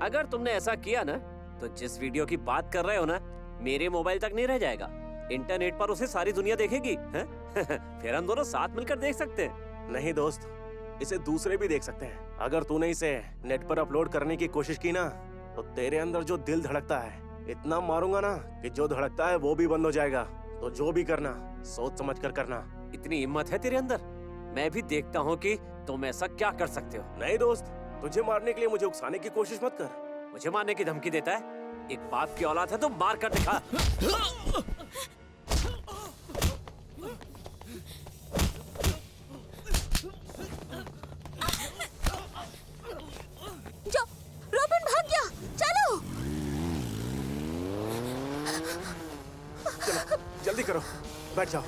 [SPEAKER 4] अगर तुमने ऐसा किया ना तो जिस वीडियो की बात कर रहे हो ना, मेरे मोबाइल तक नहीं रह जाएगा। इंटरनेट पर उसे सारी दुनिया देखेगी। हैं? फिर हम दोनों साथ मिलकर देख सकते हैं।
[SPEAKER 9] नहीं दोस्त, इसे दूसरे भी देख सकते हैं। अगर तूने इसे नेट पर अपलोड करने की कोशिश की ना, तो तेरे अंदर जो दिल धड़कता है, इतना मारूंगा ना कि जो धड़कता है वो भी बंद हो जाएगा। तो जो भी करना, सोच समझ कर करना।
[SPEAKER 4] इतनी हिम्मत है तेरे अंदर? मैं भी देखता हूँ कि तुम ऐसा क्या कर सकते हो।
[SPEAKER 9] नहीं दोस्त, तुझे मारने के लिए मुझे उकसाने की कोशिश मत कर।
[SPEAKER 4] मुझे मारने की धमकी देता है? एक बाप की औलाद है तो मार कर दिखा।
[SPEAKER 6] जो रॉबिन भाग गया, चलो।
[SPEAKER 9] चलो जल्दी करो, बैठ जाओ।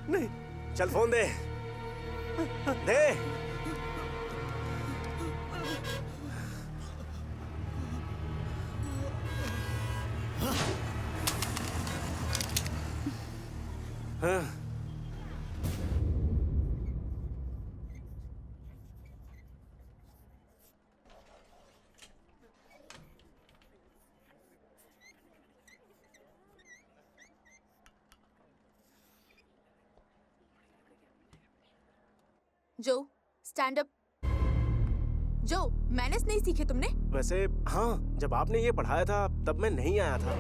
[SPEAKER 9] नहीं, चल फोन दे, दे। हाँ।
[SPEAKER 6] जो स्टैंड अप। जो मैनर्स नहीं सीखे तुमने?
[SPEAKER 9] वैसे हाँ, जब आपने ये पढ़ाया था तब मैं नहीं आया था।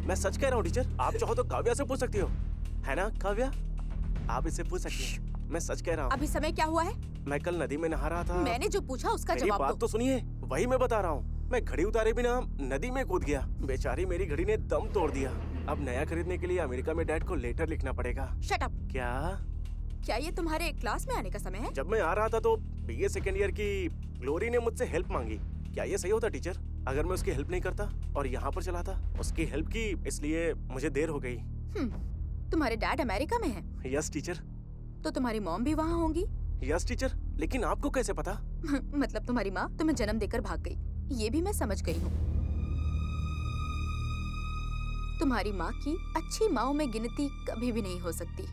[SPEAKER 9] मैं सच कह रहा हूँ टीचर, आप चाहो तो काव्या से पूछ सकती हो, है ना काव्या? आप इससे पूछ सकती हैं। मैं सच कह रहा हूँ।
[SPEAKER 6] अभी समय क्या हुआ है?
[SPEAKER 9] मैं कल नदी में नहा रहा था।
[SPEAKER 6] मैंने जो पूछा उसका
[SPEAKER 9] मेरी
[SPEAKER 6] जवाब
[SPEAKER 9] बात
[SPEAKER 6] दो।
[SPEAKER 9] तो सुनिए, वही मैं बता रहा हूँ। मैं घड़ी उतारे बिना नदी में कूद गया। बेचारी मेरी घड़ी ने दम तोड़ दिया। अब नया खरीदने के लिए अमेरिका में डैड को लेटर लिखना पड़ेगा।
[SPEAKER 6] Shut up.
[SPEAKER 9] क्या
[SPEAKER 6] ये तुम्हारे क्लास में आने का समय है?
[SPEAKER 9] जब मैं आ रहा था तो बीए सेकेंड ईयर की ग्लोरी ने मुझसे हेल्प मांगी। क्या ये सही होता टीचर? अगर मैं उसकी हेल्प नहीं करता और यहाँ पर चला था, उसकी हेल्प की, इसलिए मुझे देर हो गई।
[SPEAKER 6] तुम्हारे डैड अमेरिका में हैं?
[SPEAKER 9] Yes teacher.
[SPEAKER 6] तो तुम्हारी मॉम भी वहाँ होंगी?
[SPEAKER 9] यस टीचर, लेकिन आपको कैसे पता?
[SPEAKER 6] मतलब तुम्हारी माँ तुम्हें जन्म देकर भाग गई, ये भी मैं समझ गई हूँ। तुम्हारी माँ की अच्छी माँओं में गिनती कभी भी नहीं हो सकती।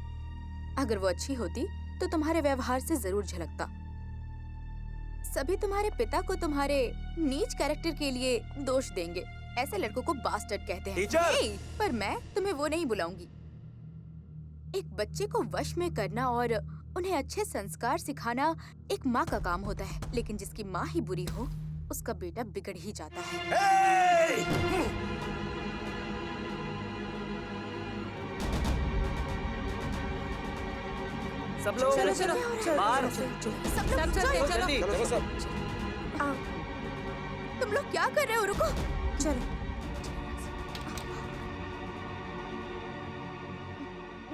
[SPEAKER 6] अगर वो अच्छी होती तो तुम्हारे व्यवहार से जरूर झलकता। सभी तुम्हारे पिता को तुम्हारे नीच कैरेक्टर के लिए दोष देंगे। ऐसे लड़कों को बास्टर्ड कहते हैं।
[SPEAKER 9] टीचर!
[SPEAKER 6] पर मैं तुम्हें वो नहीं बुलाऊंगी। एक बच्चे को वश में करना और उन्हें अच्छे संस्कार सिखाना एक माँ का काम होता है, लेकिन जिसकी माँ ही बुरी हो उसका बेटा बिगड़ ही जाता है।
[SPEAKER 10] सब लोग
[SPEAKER 7] चलो चलो
[SPEAKER 10] बाहर।
[SPEAKER 6] सब लोग चलो।
[SPEAKER 10] जल्दी चलो सब।
[SPEAKER 6] तुम लोग क्या कर रहे हो? रुको।
[SPEAKER 1] चलो।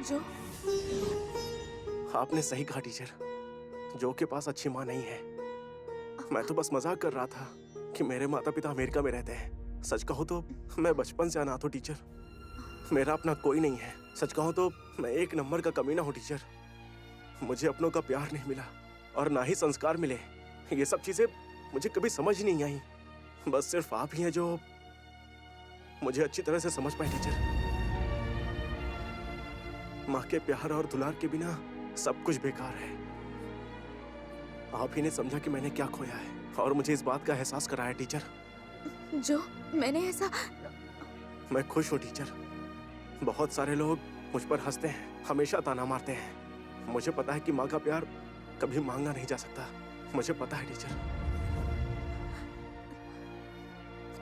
[SPEAKER 6] जो
[SPEAKER 9] आपने सही कहा टीचर, जो के पास अच्छी माँ नहीं है। मैं तो बस मजाक कर रहा था कि मेरे माता पिता अमेरिका में रहते हैं। सच कहूँ तो मैं बचपन से अनाथ हूँ टीचर। मेरा अपना कोई नहीं है। सच कहूँ तो मैं एक नंबर का कमीना हूँ टीचर। मुझे अपनों का प्यार नहीं मिला और ना ही संस्कार मिले। ये सब चीजें मुझे कभी समझ नहीं आई। बस सिर्फ आप ही हैं जो मुझे अच्छी तरह से समझ पाए टीचर। माँ के प्यार और दुलार के बिना सब कुछ बेकार है। आप ही ने समझा कि मैंने क्या खोया है और मुझे इस बात का एहसास कराया टीचर।
[SPEAKER 6] जो मैंने ऐसा
[SPEAKER 9] मैं खुश हूँ टीचर। बहुत सारे लोग मुझ पर हंसते हैं, हमेशा ताना मारते हैं। मुझे पता है कि माँ का प्यार कभी मांगा नहीं जा सकता। मुझे पता है टीचर।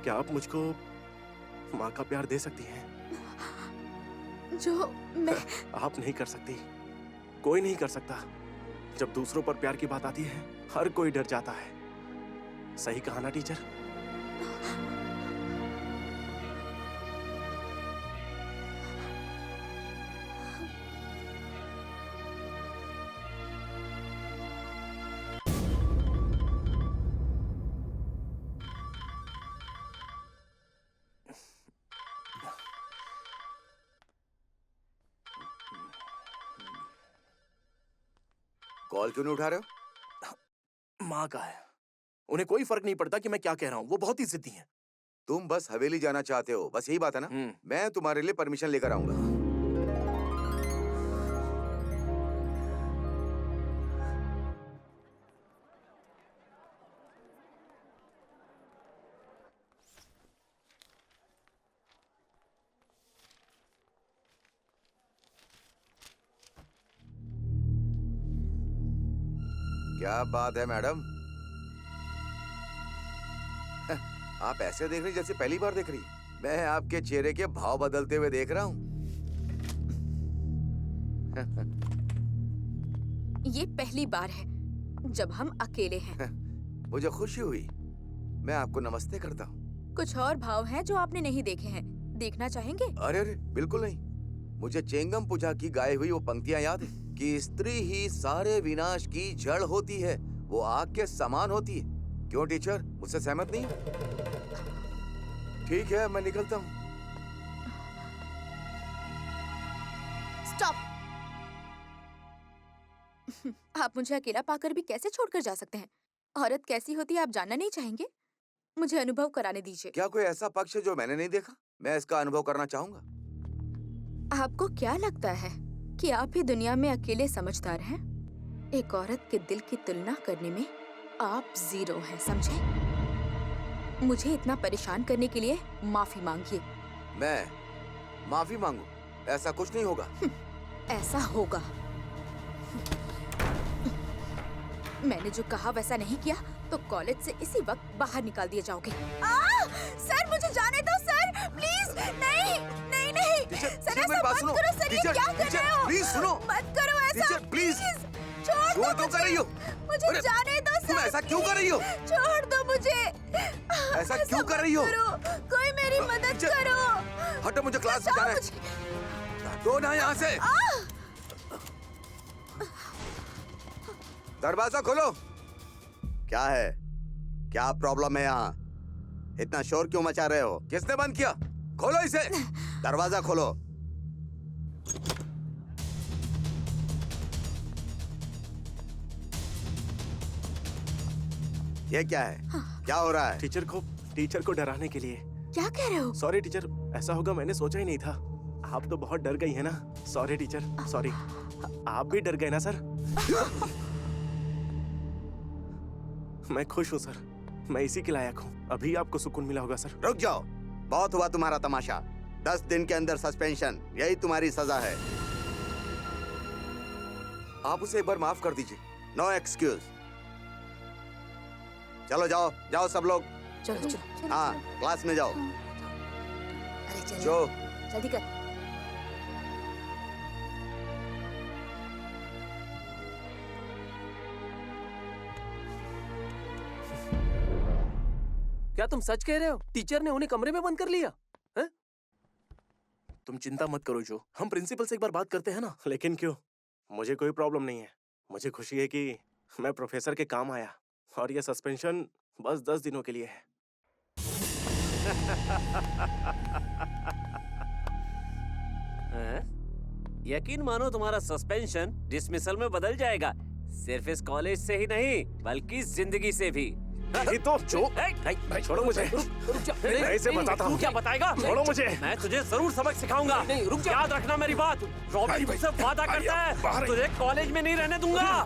[SPEAKER 9] क्या आप मुझको माँ का प्यार दे सकती हैं?
[SPEAKER 6] जो मैं
[SPEAKER 9] आप नहीं कर सकती, कोई नहीं कर सकता। जब दूसरों पर प्यार की बात आती है हर कोई डर जाता है। सही कहा ना टीचर?
[SPEAKER 11] कॉल क्यों नहीं उठा रहे हो?
[SPEAKER 9] माँ का है, उन्हें कोई फर्क नहीं पड़ता कि मैं क्या कह रहा हूँ। वो बहुत ही जिद्दी हैं।
[SPEAKER 11] तुम बस हवेली जाना चाहते हो, बस यही बात है ना? मैं तुम्हारे लिए परमिशन लेकर आऊंगा। क्या बात है मैडम? आप ऐसे देख रही जैसे पहली बार देख रही। मैं आपके चेहरे के भाव बदलते हुए देख रहा हूँ।
[SPEAKER 6] ये पहली बार है जब हम अकेले हैं।
[SPEAKER 11] मुझे खुशी हुई। मैं आपको नमस्ते करता हूँ।
[SPEAKER 6] कुछ और भाव हैं जो आपने नहीं देखे हैं। देखना चाहेंगे?
[SPEAKER 11] अरे अरे बिल्कुल नहीं। मुझे चेंगम पूजा की गाई हुई वो पंक्तियां याद है कि स्त्री ही सारे विनाश की जड़ होती है, वो आग के समान होती है। क्यों टीचर, मुझसे सहमत नहीं? ठीक है, मैं निकलता हूँ।
[SPEAKER 6] स्टॉप। आप मुझे अकेला पाकर भी कैसे छोड़कर जा सकते हैं? औरत कैसी होती है आप जानना नहीं चाहेंगे? मुझे अनुभव कराने दीजिए।
[SPEAKER 11] क्या कोई ऐसा पक्ष है जो मैंने नहीं देखा? मैं इसका अनुभव करना चाहूंगा।
[SPEAKER 6] आपको क्या लगता है कि आप ही दुनिया में अकेले समझदार हैं? एक औरत के दिल की तुलना करने में आप जीरो हैं, समझे? मुझे इतना परेशान करने के लिए माफी मांगिए।
[SPEAKER 11] मैं माफी मांगू? ऐसा कुछ नहीं होगा।
[SPEAKER 6] ऐसा होगा। मैंने जो कहा वैसा नहीं किया तो कॉलेज से इसी वक्त बाहर निकाल दिए जाओगे। सर मुझे जाने दो सर, प्लीज। नहीं नहीं नहीं सर, ऐसा मत करो सर। ये क्या कर रहे हो?
[SPEAKER 11] प्लीज सुनो।
[SPEAKER 6] मत करो ऐसा
[SPEAKER 11] प्लीज।
[SPEAKER 6] छोड़ दो
[SPEAKER 11] कर रही हो?
[SPEAKER 6] मुझे जाने दो सर।
[SPEAKER 11] तुम ऐसा क्यों कर रही हो?
[SPEAKER 6] छोड़ दो मुझे।
[SPEAKER 11] ऐसा क्यों कर रही हो?
[SPEAKER 6] कोई मेरी मदद करो।
[SPEAKER 11] हटो, मुझे क्लास में जाना है। हटो ना यहाँ से। दरवाजा खोलो।
[SPEAKER 3] क्या है? क्या प्रॉब्लम है यहाँ? इतना शोर क्यों मचा रहे हो?
[SPEAKER 11] किसने बंद किया? खोलो इसे।
[SPEAKER 3] दरवाजा खोलो। ये क्या है? क्या हो रहा है?
[SPEAKER 9] टीचर को डराने के लिए।
[SPEAKER 6] क्या कह रहे हो?
[SPEAKER 9] सॉरी टीचर, ऐसा होगा मैंने सोचा ही नहीं था। आप तो बहुत डर गई है ना। Sorry teacher, sorry. आप भी डर गए ना सर? मैं खुश हूँ सर, मैं इसी के लायक हूँ। अभी आपको सुकून मिला होगा सर।
[SPEAKER 3] रुक जाओ, बहुत हुआ तुम्हारा तमाशा। 10 दिन के अंदर सस्पेंशन, यही तुम्हारी सजा है।
[SPEAKER 11] आप उसे एक बार माफ कर दीजिए।
[SPEAKER 3] No excuse. चलो जाओ जाओ सब लोग।
[SPEAKER 2] चलो चलो।
[SPEAKER 3] हाँ, क्लास में जाओ।
[SPEAKER 2] अरे चलो
[SPEAKER 11] जो
[SPEAKER 2] जल्दी कर।
[SPEAKER 10] क्या तुम सच कह रहे हो? टीचर ने उन्हें कमरे में बंद कर लिया? हैं?
[SPEAKER 9] तुम चिंता मत करो जो, हम प्रिंसिपल से एक बार बात करते हैं ना। लेकिन क्यों? मुझे कोई प्रॉब्लम नहीं है। मुझे खुशी है कि मैं प्रोफेसर के काम आया और ये सस्पेंशन बस 10 दिनों के लिए है।
[SPEAKER 4] यकीन मानो तुम्हारा सस्पेंशन डिसमिसल में बदल जाएगा। सिर्फ इस कॉलेज से ही नहीं बल्कि जिंदगी से भी।
[SPEAKER 9] नहीं तो जो नहीं छोड़ो मुझे।
[SPEAKER 10] रुक जा।
[SPEAKER 9] मैं इसे बताता
[SPEAKER 4] तू
[SPEAKER 9] हूँ।
[SPEAKER 4] क्या बताएगा?
[SPEAKER 9] छोड़ो मुझे।
[SPEAKER 4] मैं तुझे जरूर सबक सिखाऊंगा।
[SPEAKER 10] नहीं, रुक जा।
[SPEAKER 4] याद रखना मेरी बात। रॉबिन मुझसे वादा करता है तुझे कॉलेज में नहीं रहने दूंगा।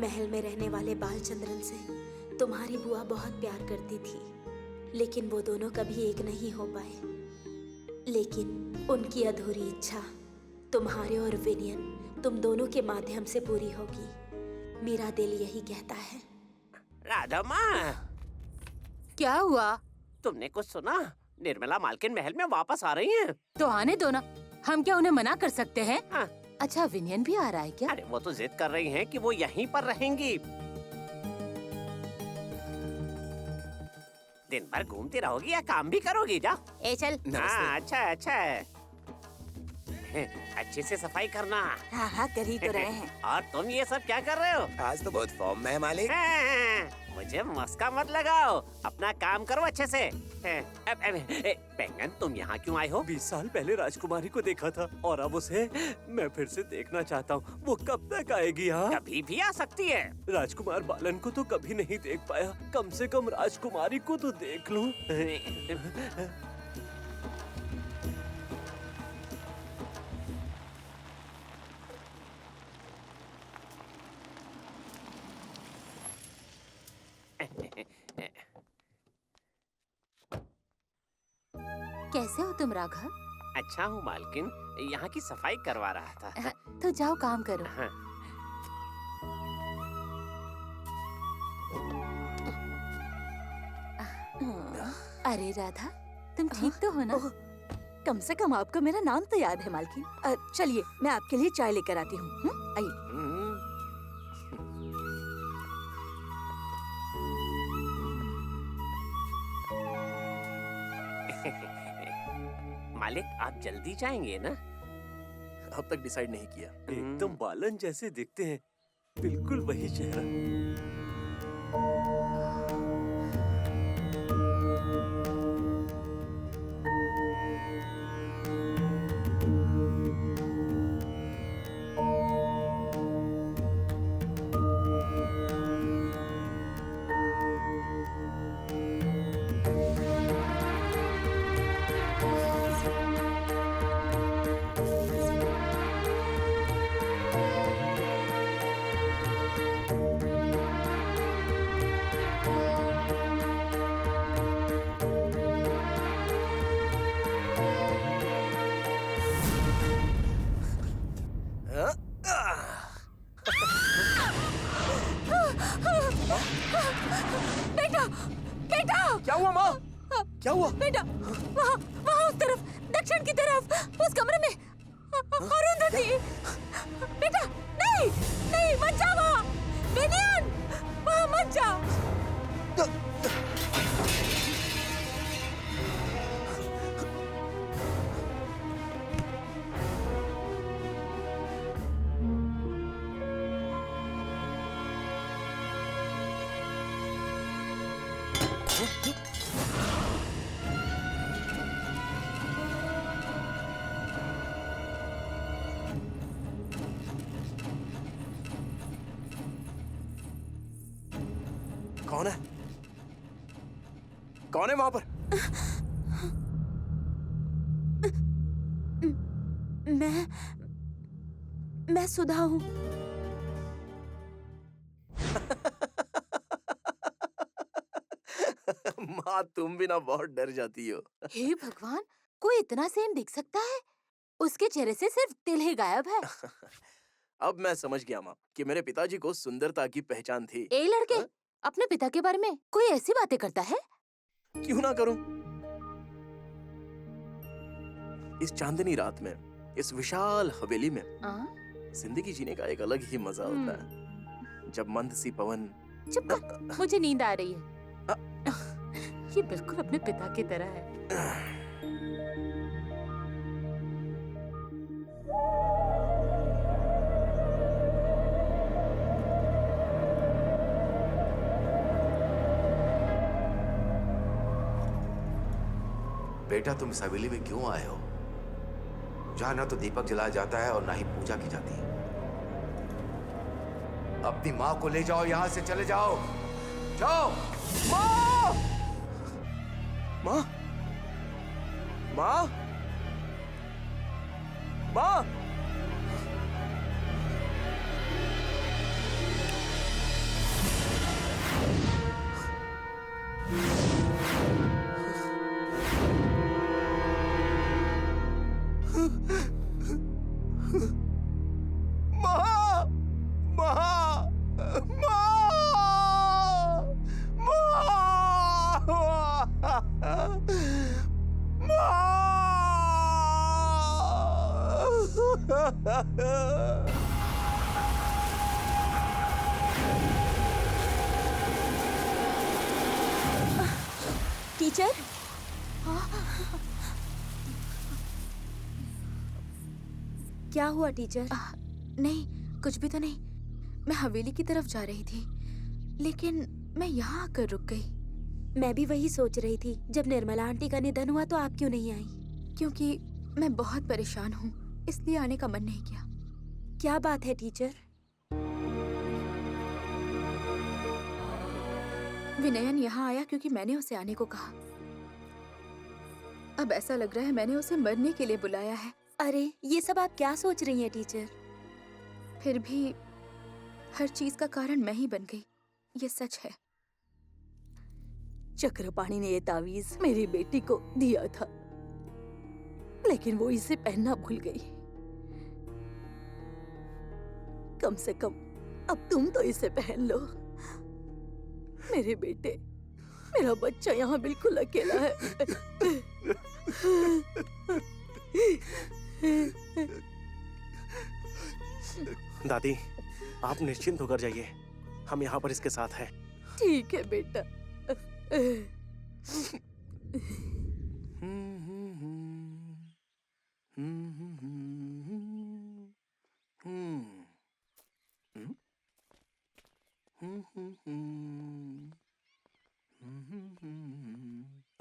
[SPEAKER 1] महल में रहने वाले बालचंद्रन से तुम्हारी बुआ बहुत प्यार करती थी, लेकिन वो दोनों कभी एक नहीं हो पाए। लेकिन उनकी अधूरी इच्छा तुम्हारे और विनियन तुम दोनों के माध्यम से पूरी होगी। मेरा दिल यही कहता है।
[SPEAKER 4] राधा माँ,
[SPEAKER 2] क्या हुआ?
[SPEAKER 4] तुमने कुछ सुना? निर्मला मालकिन महल में वापस आ रही हैं।
[SPEAKER 2] तो आने दो ना, हम क्या उन्हें मना कर सकते हैं?
[SPEAKER 4] हाँ।
[SPEAKER 2] अच्छा, विनियन भी आ रहा है क्या?
[SPEAKER 4] अरे वो तो जिद कर रही हैं कि वो यहीं पर रहेंगी। दिन भर घूमती रहोगी या काम भी करोगी? जा।
[SPEAKER 2] ए चल।
[SPEAKER 4] हाँ, अच्छा अच्छा है। अच्छे से सफाई करना।
[SPEAKER 7] हाँ हाँ कर ही तो रहे हैं।
[SPEAKER 4] और तुम ये सब क्या कर रहे हो?
[SPEAKER 8] आज तो बहुत फॉर्म में है मालिक।
[SPEAKER 4] मुझे मस्का मत लगाओ, अपना काम करो अच्छे से। बैंगन, तुम यहाँ क्यों आए हो?
[SPEAKER 12] 20 साल पहले राजकुमारी को देखा था और अब उसे मैं फिर से देखना चाहता हूँ। वो कब तक आएगी यहाँ?
[SPEAKER 4] कभी भी आ सकती है।
[SPEAKER 12] राजकुमार बालन को तो कभी नहीं देख पाया, कम से कम राजकुमारी को तो देख लूं।
[SPEAKER 2] कैसे हो तुम राघव?
[SPEAKER 4] अच्छा हूँ मालकिन, यहाँ की सफाई करवा रहा था।
[SPEAKER 2] तो जाओ काम करो।
[SPEAKER 4] हाँ।
[SPEAKER 2] अरे राधा, तुम ठीक तो हो ना?
[SPEAKER 7] ओह, कम से कम आपको मेरा नाम तो याद है मालकिन। चलिए मैं आपके लिए चाय लेकर आती हूँ। आइए।
[SPEAKER 4] मालिक, आप जल्दी जाएंगे ना?
[SPEAKER 9] अब तक डिसाइड नहीं किया।
[SPEAKER 12] एकदम बालन जैसे दिखते हैं, बिल्कुल वही चेहरा।
[SPEAKER 7] बेटा, बेटा!
[SPEAKER 9] क्या हुआ माँ? क्या हुआ?
[SPEAKER 7] बेटा, वहाँ वहाँ उस तरफ, दक्षिण की तरफ, उस कमरे में अरुंधति! बेटा, नहीं, नहीं, मत जा वहाँ! विनियन, वहाँ मत जा!
[SPEAKER 9] कौन है? कौन है वहां पर?
[SPEAKER 1] मैं सुधा हूँ।
[SPEAKER 9] माँ, तुम भी ना बहुत डर जाती हो।
[SPEAKER 2] हे भगवान, कोई इतना सेम दिख सकता है? उसके चेहरे से सिर्फ तिल ही गायब है।
[SPEAKER 9] अब मैं समझ गया माँ कि मेरे पिताजी को सुंदरता की पहचान थी।
[SPEAKER 2] ए लड़के,
[SPEAKER 9] हाँ?
[SPEAKER 2] अपने पिता के बारे में कोई ऐसी बातें करता है?
[SPEAKER 9] क्यों ना करूं? इस चांदनी रात में, इस विशाल हवेली में जिंदगी जीने का एक अलग ही मजा होता है। जब मंद सी पवन
[SPEAKER 2] चुप कर, मुझे नींद आ रही है। ये बिल्कुल अपने पिता की तरह है।
[SPEAKER 11] बेटा तुम इस हवेली में क्यों आए हो जहां ना तो दीपक जलाया जाता है और ना ही पूजा की जाती है? अपनी माँ को ले जाओ, यहां से चले जाओ, जाओ।
[SPEAKER 9] माँ! माँ! माँ! माँ!
[SPEAKER 1] टीचर, क्या हुआ टीचर?
[SPEAKER 6] नहीं, कुछ भी तो नहीं। मैं हवेली की तरफ जा रही थी, लेकिन मैं यहाँ आकर रुक गई।
[SPEAKER 1] मैं भी वही सोच रही थी। जब निर्मला आंटी का निधन हुआ तो आप क्यों नहीं आई?
[SPEAKER 6] क्योंकि मैं बहुत परेशान हूँ, इसलिए आने का मन नहीं किया।
[SPEAKER 1] क्या बात है टीचर?
[SPEAKER 6] विनयन यहाँ आया क्योंकि मैंने उसे आने को कहा। अब ऐसा लग रहा है मैंने उसे मरने के लिए बुलाया है।
[SPEAKER 1] अरे, ये सब आप क्या सोच रही हैं टीचर?
[SPEAKER 6] फिर भी हर चीज का कारण मैं ही बन गई, ये सच है।
[SPEAKER 7] चक्रपाणी ने ये तावीज मेरी बेटी को दिया था, लेकिन वो इसे पहनना भूल गई। कम से कम अब तुम तो इसे पहन लो। मेरे बेटे, मेरा बच्चा यहाँ बिल्कुल अकेला है।
[SPEAKER 9] दादी, आप निश्चिंत होकर जाइए, हम यहाँ पर इसके साथ हैं।
[SPEAKER 7] ठीक है बेटा।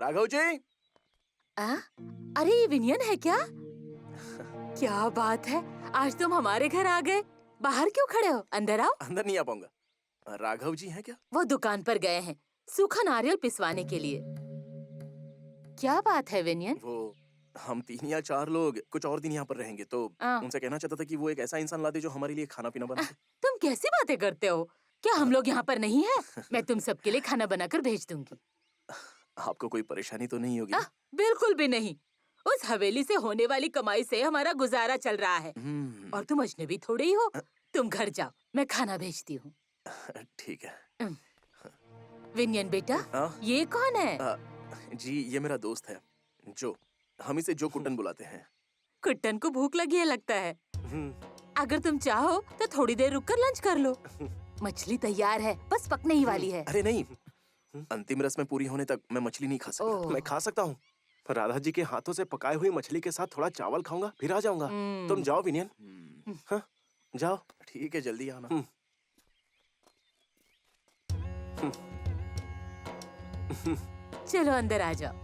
[SPEAKER 9] राघव जी,
[SPEAKER 2] अरे ये विनयन है क्या? क्या बात है, आज तुम हमारे घर आ गए। बाहर क्यों खड़े हो? अंदर आओ।
[SPEAKER 9] अंदर नहीं आ पाऊंगा। राघव जी हैं क्या?
[SPEAKER 2] वो दुकान पर गए हैं सूखा नारियल पिसवाने के लिए। क्या बात है विनयन?
[SPEAKER 9] वो हम 3 या 4 लोग कुछ और दिन यहाँ पर रहेंगे, तो उनसे कहना चाहता था कि वो एक ऐसा इंसान ला दे जो हमारे लिए खाना पीना बना दे।
[SPEAKER 2] तुम कैसी बातें करते हो? क्या हम लोग यहाँ पर नहीं है? मैं तुम सबके लिए खाना बनाकर भेज दूंगी।
[SPEAKER 9] आपको कोई परेशानी तो नहीं होगी?
[SPEAKER 2] बिल्कुल भी नहीं। उस हवेली से होने वाली कमाई से हमारा गुजारा चल रहा है। और तुम अजनबी थोड़ी ही हो। तुम घर जाओ, मैं खाना भेजती हूँ।
[SPEAKER 9] ठीक है।
[SPEAKER 2] विनयन बेटा, ये कौन है?
[SPEAKER 9] जी, ये मेरा दोस्त है, जो हम इसे जो कुट्टन बुलाते हैं।
[SPEAKER 2] कुट्टन को भूख लगी है लगता है। अगर तुम चाहो तो थोड़ी देर रुककर लंच कर लो। मछली तैयार है, बस पकने ही वाली है।
[SPEAKER 9] अरे नहीं, अंतिम रस्में पूरी होने तक मैं मछली नहीं खा सकता। मैं खा सकता हूँ, राधा जी के हाथों से पकाई हुई मछली के साथ थोड़ा चावल खाऊंगा, फिर आ जाऊंगा। तुम जाओ विनयन। हाँ, जाओ। ठीक है, जल्दी आना।
[SPEAKER 2] चलो अंदर आ जाओ।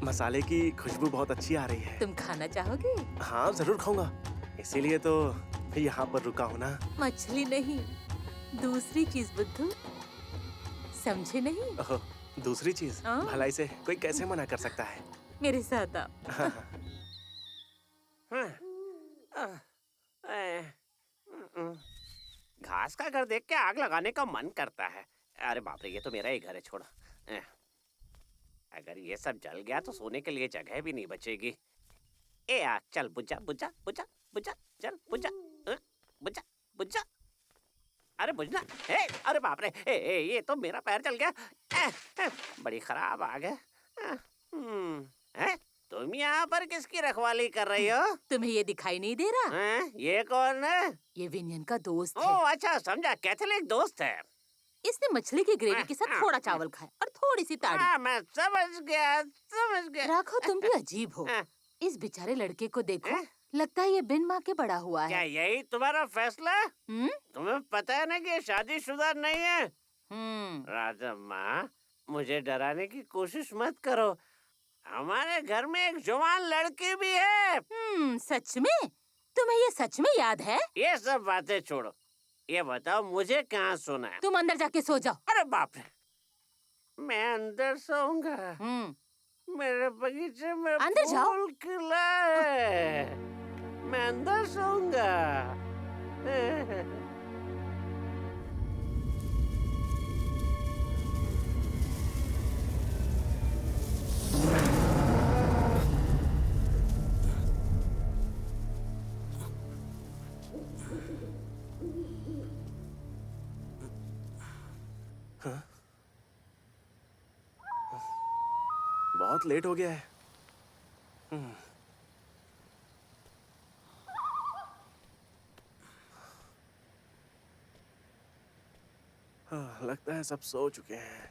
[SPEAKER 9] मसाले की खुशबू बहुत अच्छी आ रही है।
[SPEAKER 2] तुम खाना चाहोगे?
[SPEAKER 9] हाँ, जरूर खाऊंगा, इसीलिए तो यहाँ पर रुका हूँ ना।
[SPEAKER 2] मछली नहीं, दूसरी चीज बुद्धू, समझे नहीं?
[SPEAKER 9] ओह, दूसरी चीज? भलाई से कोई कैसे मना कर सकता है?
[SPEAKER 2] मेरे साथ आओ।
[SPEAKER 4] घास का घर देख के आग लगाने का मन करता है। अरे बाप रे, ये तो मेरा ही घर है, छोड़ो। अगर ये सब जल गया तो सोने के लिए जगह भी नहीं बचेगी। ए आ, चल बुझा बुझा बुझा बुझा, चल बुझा बुझा बुझा। अरे बुझना। अरे बाप रे, ये तो मेरा पैर चल गया। बड़ी खराब आग है। तुम यहाँ पर किसकी रखवाली कर रही हो?
[SPEAKER 2] तुम्हें ये दिखाई नहीं दे रहा?
[SPEAKER 4] ये कौन है?
[SPEAKER 2] ये विनियन का दोस्त है।
[SPEAKER 4] ओह अच्छा, समझा, कैथोलिक दोस्त है।
[SPEAKER 2] इसने मछली की ग्रेवी के साथ थोड़ा चावल खाया और थोड़ी सी ताड़ी।
[SPEAKER 4] मैं समझ गया।
[SPEAKER 2] राघव, तुम भी अजीब हो। इस बेचारे लड़के को देखो, लगता है ये बिन माँ के बड़ा हुआ
[SPEAKER 4] क्या
[SPEAKER 2] है।
[SPEAKER 4] यही तुम्हारा फैसला? तुम्हें पता है ना कि शादीशुदा नहीं है। राजम्मा, मुझे डराने की कोशिश मत करो। हमारे घर में एक जवान लड़की भी है।
[SPEAKER 2] सच में? तुम्हें ये सच में याद है?
[SPEAKER 4] ये सब बातें छोड़ो, ये बताओ मुझे कहाँ सोना है?
[SPEAKER 2] तुम अंदर जाके सो जाओ।
[SPEAKER 4] अरे बाप रे, मैं अंदर सोऊंगा? मेरे बगीचे में
[SPEAKER 2] अंदर जाओ।
[SPEAKER 4] फूल खिला है, मैं अंदर सोऊंगा।
[SPEAKER 9] बहुत लेट हो गया है। लगता है सब सो चुके हैं।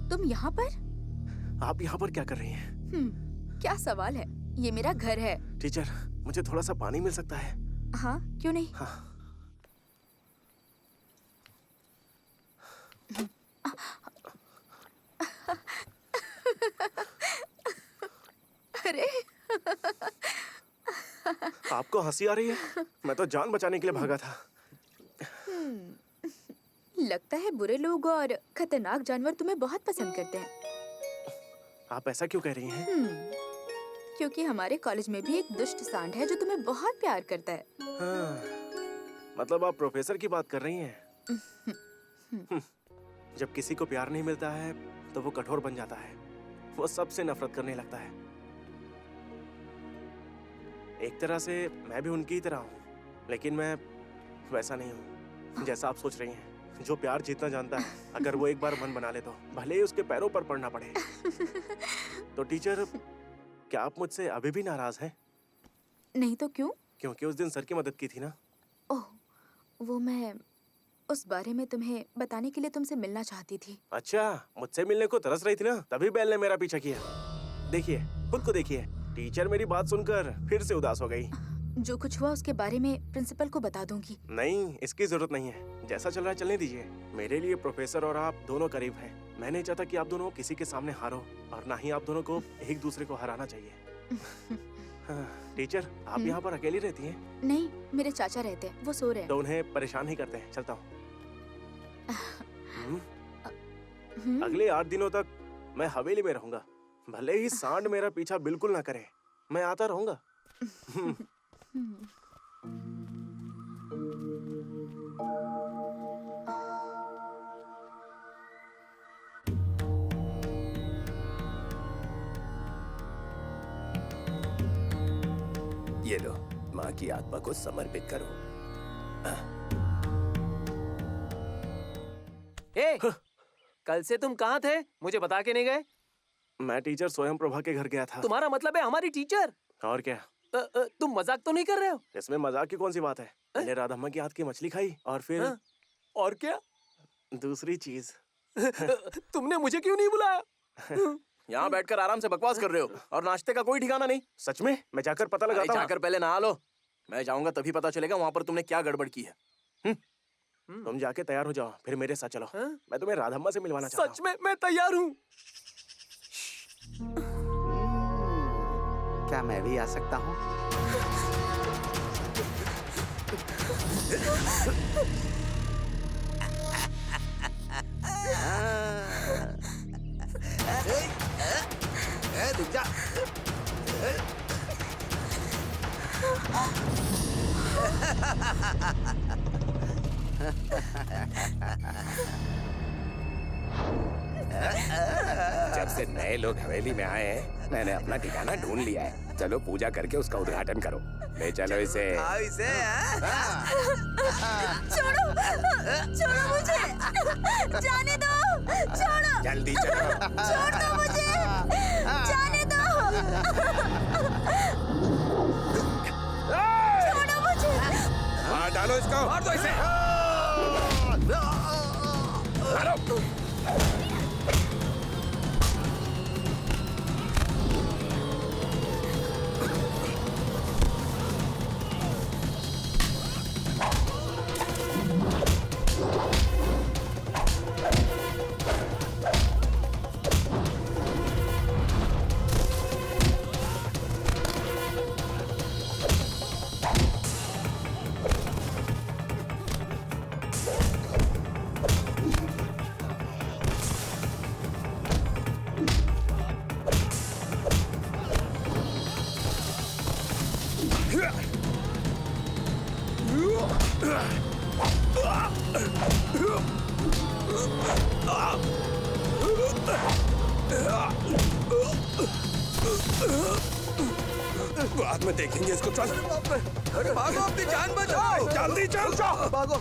[SPEAKER 6] तुम यहाँ पर?
[SPEAKER 9] आप यहाँ पर क्या कर रही हैं?
[SPEAKER 6] क्या सवाल है? ये मेरा घर है।
[SPEAKER 9] टीचर, मुझे थोड़ा सा पानी मिल सकता है?
[SPEAKER 6] हाँ, क्यों नहीं?
[SPEAKER 9] हाँ।
[SPEAKER 6] अरे
[SPEAKER 9] आपको हंसी आ रही है? मैं तो जान बचाने के लिए भागा था।
[SPEAKER 6] लगता है बुरे लोग और खतरनाक जानवर तुम्हें बहुत पसंद करते हैं।
[SPEAKER 9] आप ऐसा क्यों कह रही हैं?
[SPEAKER 6] क्योंकि हमारे कॉलेज में भी एक दुष्ट सांड है जो तुम्हें बहुत प्यार करता है।
[SPEAKER 9] हाँ, मतलब आप प्रोफेसर की बात कर रही हैं? जब किसी को प्यार नहीं मिलता है तो वो कठोर बन जाता है। वो सबसे नफरत करने लगता है। एक तरह से मैं भी उनकी ही तरह हूँ, लेकिन मैं वैसा नहीं हूँ जैसा आप सोच रही हैं। जो प्यार जीतना जानता है, अगर वो एक बार मन बना ले तो भले ही उसके पैरों पर पड़ना पड़े। तो टीचर, क्या आप मुझसे अभी भी नाराज हैं?
[SPEAKER 6] नहीं तो क्यों?
[SPEAKER 9] क्योंकि उस दिन सर की मदद की थी ना।
[SPEAKER 6] ओह, वो मैं उस बारे में तुम्हें बताने के लिए तुमसे मिलना चाहती थी।
[SPEAKER 9] अच्छा, मुझसे मिलने को तरस रही थी ना, तभी बैल ने मेरा पीछा किया। देखिए, खुद को देखिए। टीचर मेरी बात सुनकर फिर से उदास हो गई।
[SPEAKER 6] जो कुछ हुआ उसके बारे में प्रिंसिपल को बता दूंगी।
[SPEAKER 9] नहीं, इसकी जरूरत नहीं है। जैसा चल रहा है चलने दीजिए। मेरे लिए प्रोफेसर और आप दोनों करीब हैं। मैं नहीं चाहता कि आप दोनों किसी के सामने हारो, और ना ही आप दोनों को एक दूसरे को हराना चाहिए। हाँ, टीचर, आप यहाँ पर अकेली रहती हैं?
[SPEAKER 6] नहीं, मेरे चाचा रहते हैं, वो सो रहे हैं।
[SPEAKER 9] तो उन्हें परेशान ही करते हैं। चलता हूँ। अगले 8 दिनों तक मैं हवेली में रहूंगा। भले ही सांड मेरा पीछा बिल्कुल ना करे, मैं आता रहूंगा।
[SPEAKER 8] ये लो, माँ की आत्मा को समर्पित करो।
[SPEAKER 10] कल से तुम कहाँ थे? मुझे बता के नहीं गए?
[SPEAKER 9] मैं टीचर स्वयं प्रभा के घर गया था।
[SPEAKER 10] तुम्हारा मतलब है हमारी टीचर?
[SPEAKER 9] और क्या?
[SPEAKER 10] तुम मजाक तो नहीं कर रहे हो?
[SPEAKER 9] इसमें मजाक की कौन सी बात है? मैंने राधाम्मा की हाथ की मछली खाई और फिर
[SPEAKER 10] और क्या?
[SPEAKER 9] दूसरी चीज,
[SPEAKER 10] तुमने मुझे क्यों नहीं बुलाया?
[SPEAKER 9] यहाँ बैठकर आराम से बकवास कर रहे हो और नाश्ते का कोई ठिकाना नहीं।
[SPEAKER 10] सच में? मैं जाकर पता लगाता हूँ।
[SPEAKER 9] जाकर पहले नहा लो। मैं जाऊंगा तभी पता चलेगा वहां पर तुमने क्या गड़बड़ की है।
[SPEAKER 10] तुम जाके तैयार हो जाओ, फिर मेरे साथ चलो।
[SPEAKER 9] हाँ?
[SPEAKER 10] मैं तुम्हें राधम्मा से मिलवाना चाहता हूँ।
[SPEAKER 9] सच में मैं तैयार हूँ।
[SPEAKER 3] क्या मैं भी आ सकता हूँ? रुक जा।
[SPEAKER 8] जब से नए लोग हवेली में आए हैं, मैंने अपना ठिकाना ढूंढ लिया है। चलो पूजा करके उसका उद्घाटन करो। ले चलो इसे।
[SPEAKER 11] इसे
[SPEAKER 6] छोड़ो छोड़ो मुझे, जाने दो, छोड़ो,
[SPEAKER 8] जल्दी चलो।
[SPEAKER 6] छोड़ दो मुझे, जाने दो, छोड़ो मुझे।
[SPEAKER 8] मार डालो इसको। मार दो इसे। मारो। बाद में देखेंगे इसको। चल।
[SPEAKER 11] अरे भागो, अपनी जान बचाओ।
[SPEAKER 8] जल्दी चल।
[SPEAKER 11] भागो।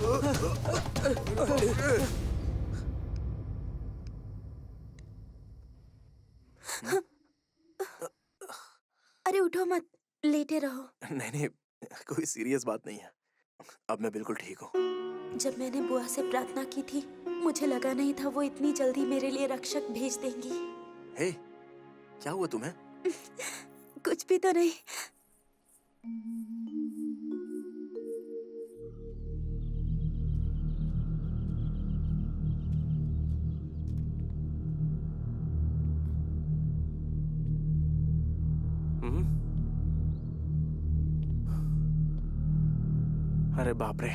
[SPEAKER 1] अरे उठो मत, लेटे रहो।
[SPEAKER 9] नहीं, कोई सीरियस बात नहीं है। अब मैं बिल्कुल ठीक हूँ।
[SPEAKER 1] जब मैंने बुआ से प्रार्थना की थी, मुझे लगा नहीं था वो इतनी जल्दी मेरे लिए रक्षक भेज देंगी।
[SPEAKER 9] हे, क्या हुआ तुम्हें?
[SPEAKER 1] कुछ भी तो नहीं।
[SPEAKER 9] अरे बाप रे,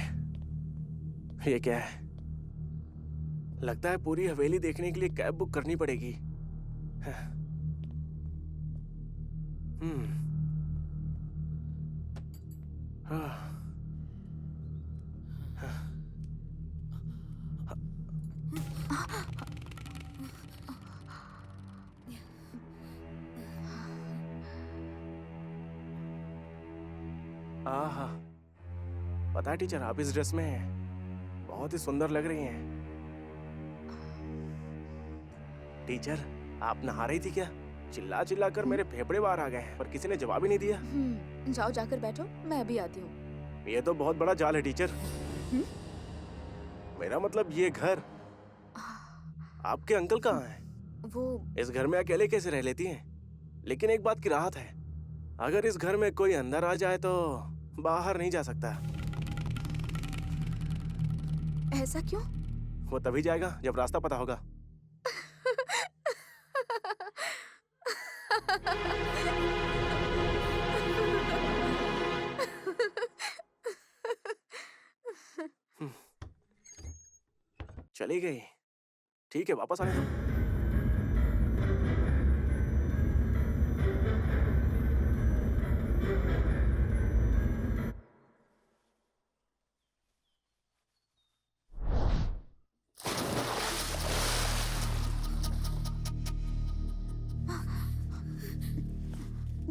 [SPEAKER 9] ये क्या है? लगता है पूरी हवेली देखने के लिए कैब बुक करनी पड़ेगी। आहा, पता है टीचर, आप इस ड्रेस में बहुत ही सुंदर लग रही हैं। टीचर, आप नहा रही थी क्या? चिल्ला चिल्ला कर मेरे फेफड़े बाहर आ गए हैं, पर किसी ने जवाब ही नहीं दिया।
[SPEAKER 6] जाओ जाकर बैठो, मैं अभी आती हूँ।
[SPEAKER 9] ये तो बहुत बड़ा जाल है टीचर। मेरा मतलब ये घर, आपके अंकल कहाँ हैं?
[SPEAKER 6] वो
[SPEAKER 9] इस घर में अकेले कैसे रह लेती हैं? लेकिन एक बात की राहत है, अगर इस घर में कोई अंदर आ जाए तो बाहर नहीं जा सकता।
[SPEAKER 6] ऐसा क्यों?
[SPEAKER 9] वो तभी जाएगा जब रास्ता पता होगा। चली गई। ठीक है, वापस आने दो।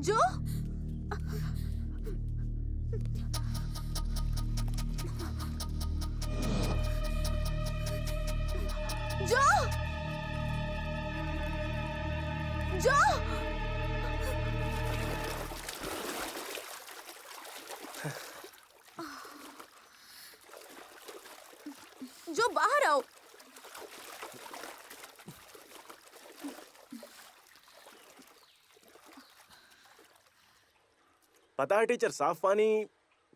[SPEAKER 6] जो जो जो जो बाहर आओ।
[SPEAKER 9] पता है टीचर, साफ पानी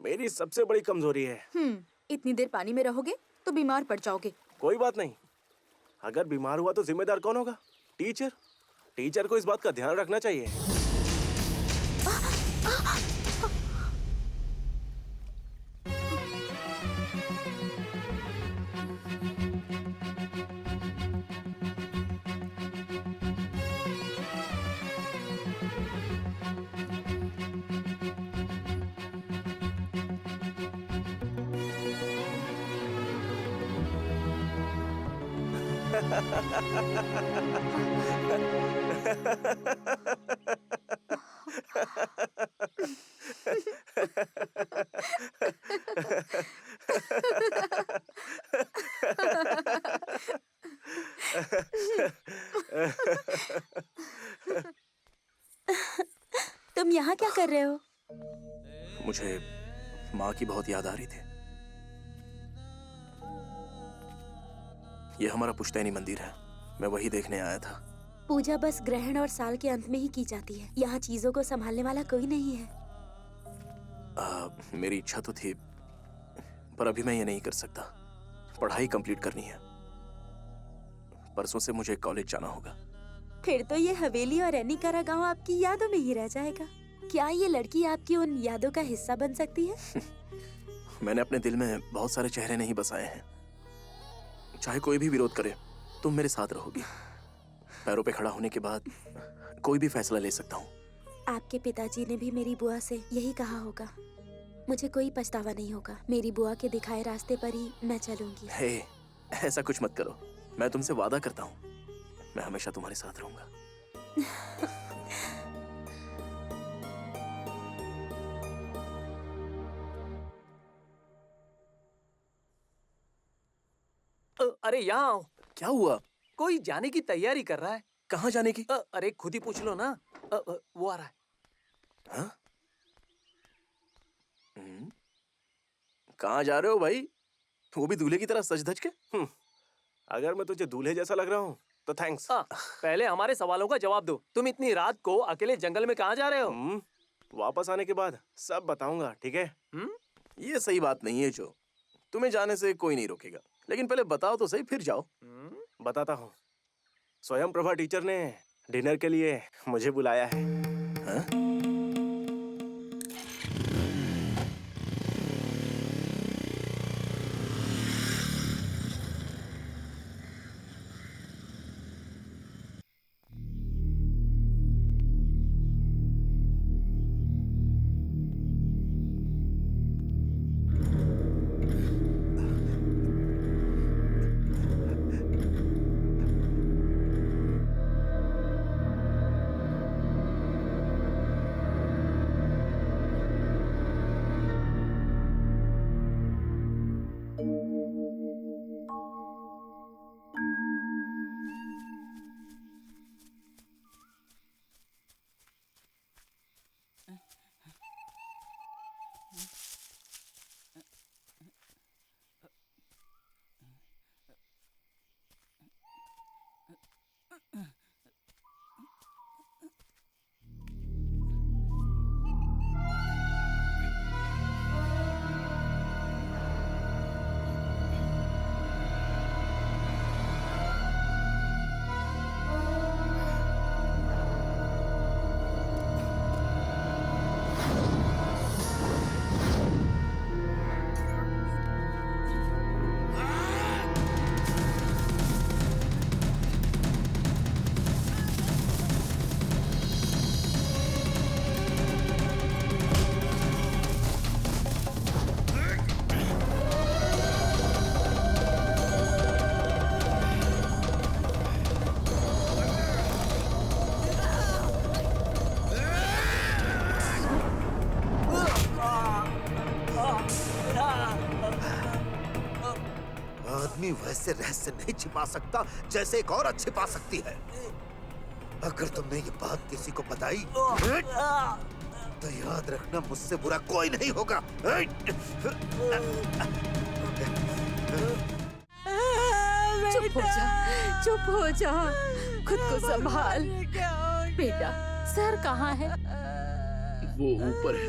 [SPEAKER 9] मेरी सबसे बड़ी कमजोरी है।
[SPEAKER 6] इतनी देर पानी में रहोगे तो बीमार पड़ जाओगे।
[SPEAKER 9] कोई बात नहीं, अगर बीमार हुआ तो जिम्मेदार कौन होगा? टीचर। टीचर को इस बात का ध्यान रखना चाहिए।
[SPEAKER 1] तुम यहाँ क्या कर रहे हो?
[SPEAKER 9] मुझे माँ की बहुत याद आ रही थी। ये हमारा पुश्तैनी मंदिर है, मैं वही देखने आया था।
[SPEAKER 1] पूजा बस ग्रहण और साल के अंत में ही की जाती है। यहाँ चीजों को संभालने वाला कोई नहीं है।
[SPEAKER 9] मेरी इच्छा तो थी, पर अभी मैं ये नहीं कर सकता। पढ़ाई कंप्लीट करनी है। परसों से मुझे कॉलेज जाना होगा।
[SPEAKER 1] फिर तो ये हवेली और एनिकारा गांव आपकी यादों में ही रह जाएगा। क्या ये लड़की आपकी उन यादों का हिस्सा बन सकती है?
[SPEAKER 9] मैंने अपने दिल में बहुत सारे चेहरे नहीं बसाए हैं। चाहे कोई भी विरोध करे, तुम मेरे साथ रहोगी। पैरों पे खड़ा होने के बाद कोई भी फैसला ले सकता हूँ।
[SPEAKER 1] आपके पिताजी ने भी मेरी बुआ से यही कहा होगा। मुझे कोई पछतावा नहीं होगा। मेरी बुआ के दिखाए रास्ते पर ही मैं चलूंगी।
[SPEAKER 9] हे, ऐसा कुछ मत करो। मैं तुमसे वादा करता हूँ, मैं हमेशा तुम्हारे साथ रहूंगा।
[SPEAKER 10] अरे यहाँ आओ।
[SPEAKER 9] क्या हुआ?
[SPEAKER 10] कोई जाने की तैयारी कर रहा है।
[SPEAKER 9] कहाँ जाने की?
[SPEAKER 10] अरे खुद ही पूछ लो ना। वो आ रहा है।
[SPEAKER 9] हाँ? कहाँ जा रहे हो भाई? वो भी दूल्हे की तरह सज धज के? अगर मैं तुझे दूल्हे जैसा लग रहा हूँ तो थैंक्स।
[SPEAKER 10] पहले हमारे सवालों का जवाब दो। तुम इतनी रात को अकेले जंगल में कहाँ जा रहे हो?
[SPEAKER 9] वापस आने के बाद सब बताऊंगा, ठीक है? ये सही बात नहीं है जो। तुम्हें जाने से कोई नहीं रोकेगा, लेकिन पहले बताओ तो सही, फिर जाओ। बताता हूँ। स्वयं प्रभा टीचर ने डिनर के लिए मुझे बुलाया है। हाँ?
[SPEAKER 3] आदमी वैसे रहस्य नहीं छिपा सकता जैसे एक औरत छिपा सकती है। अगर तुमने ये बात किसी को बताई तो याद रखना, मुझसे बुरा कोई नहीं होगा।
[SPEAKER 2] चुप हो जा, चुप हो जा, खुद को संभाल। बेटा, सर कहाँ है?
[SPEAKER 9] वो ऊपर है।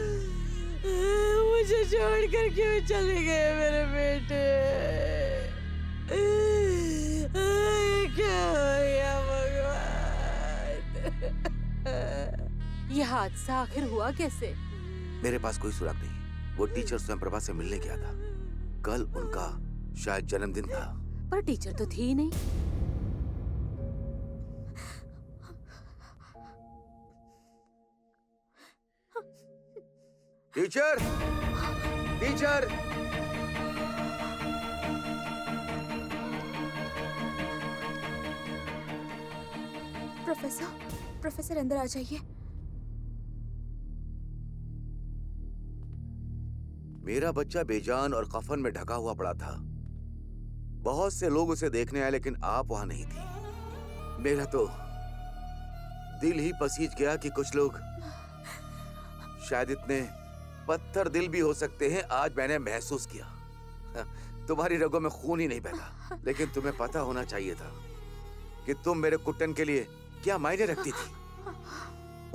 [SPEAKER 13] मुझे छोड़कर क्यों चले गए मेरे बेटे? क्या हो गया भगवान?
[SPEAKER 2] ये हादसा आखिर हुआ कैसे?
[SPEAKER 11] मेरे पास कोई सुराग नहीं। वो टीचर स्वयं प्रभा से मिलने गया था। कल उनका शायद जन्मदिन था।
[SPEAKER 2] पर टीचर तो थी ही नहीं।
[SPEAKER 11] टीचर, टीचर,
[SPEAKER 6] प्रोफेसर अंदर आ जाइए।
[SPEAKER 11] मेरा बच्चा बेजान और कफन में ढका हुआ पड़ा था। बहुत से लोग उसे देखने आए, लेकिन आप वहां नहीं थी। मेरा तो दिल ही पसीज गया कि कुछ लोग शायद इतने पत्थर दिल भी हो सकते हैं। आज मैंने महसूस किया तुम्हारी रगों में खून ही नहीं बहता, लेकिन तुम्हें पता होना चाहिए था कि तुम मेरे कुट्टन के लिए क्या मायने रखती थी।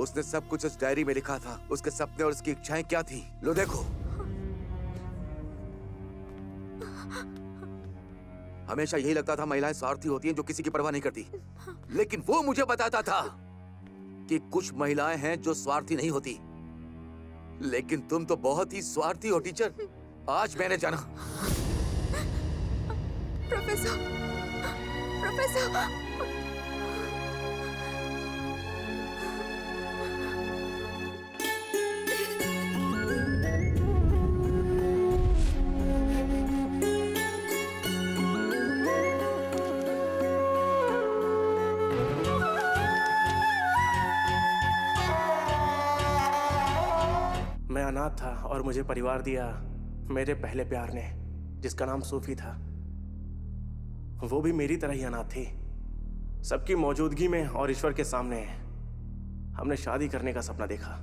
[SPEAKER 11] उसने सब कुछ उस डायरी में लिखा था। उसके सपने और उसकी इच्छाएं क्या थी, लो देखो। हमेशा यही लगता था महिलाएं स्वार्थी होती हैं जो किसी की परवाह नहीं करती, लेकिन वो मुझे बताता था कि कुछ महिलाएं हैं जो स्वार्थी नहीं होती। लेकिन तुम तो बहुत ही स्वार्थी हो टीचर। आज मैंने जाना।
[SPEAKER 6] प्रोफेसर,
[SPEAKER 9] मैं अनाथ था और मुझे परिवार दिया मेरे पहले प्यार ने, जिसका नाम सूफी था। वो भी मेरी तरह ही अनाथ थी। सबकी मौजूदगी में और ईश्वर के सामने हमने शादी करने का सपना देखा।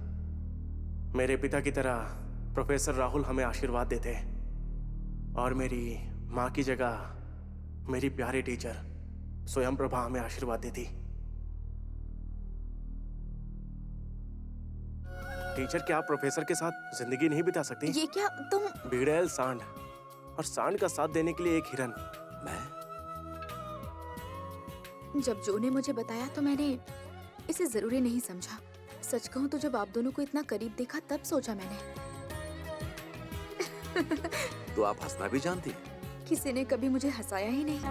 [SPEAKER 9] मेरे पिता की तरह प्रोफेसर राहुल हमें आशीर्वाद देते और मेरी माँ की जगह मेरी प्यारी टीचर स्वयं प्रभा हमें आशीर्वाद देती। टीचर, क्या आप प्रोफेसर के साथ जिंदगी नहीं बिता सकती?
[SPEAKER 6] ये क्या तुम?
[SPEAKER 9] बिगड़ैल सांड और सांड का साथ देने के लिए एक हिरन।
[SPEAKER 6] जब जो ने मुझे बताया तो मैंने इसे जरूरी नहीं समझा। सच कहूं तो जब आप दोनों को इतना करीब देखा तब सोचा मैंने।
[SPEAKER 11] तो आप हंसना भी जानती हैं?
[SPEAKER 6] किसी ने कभी मुझे हंसाया ही नहीं।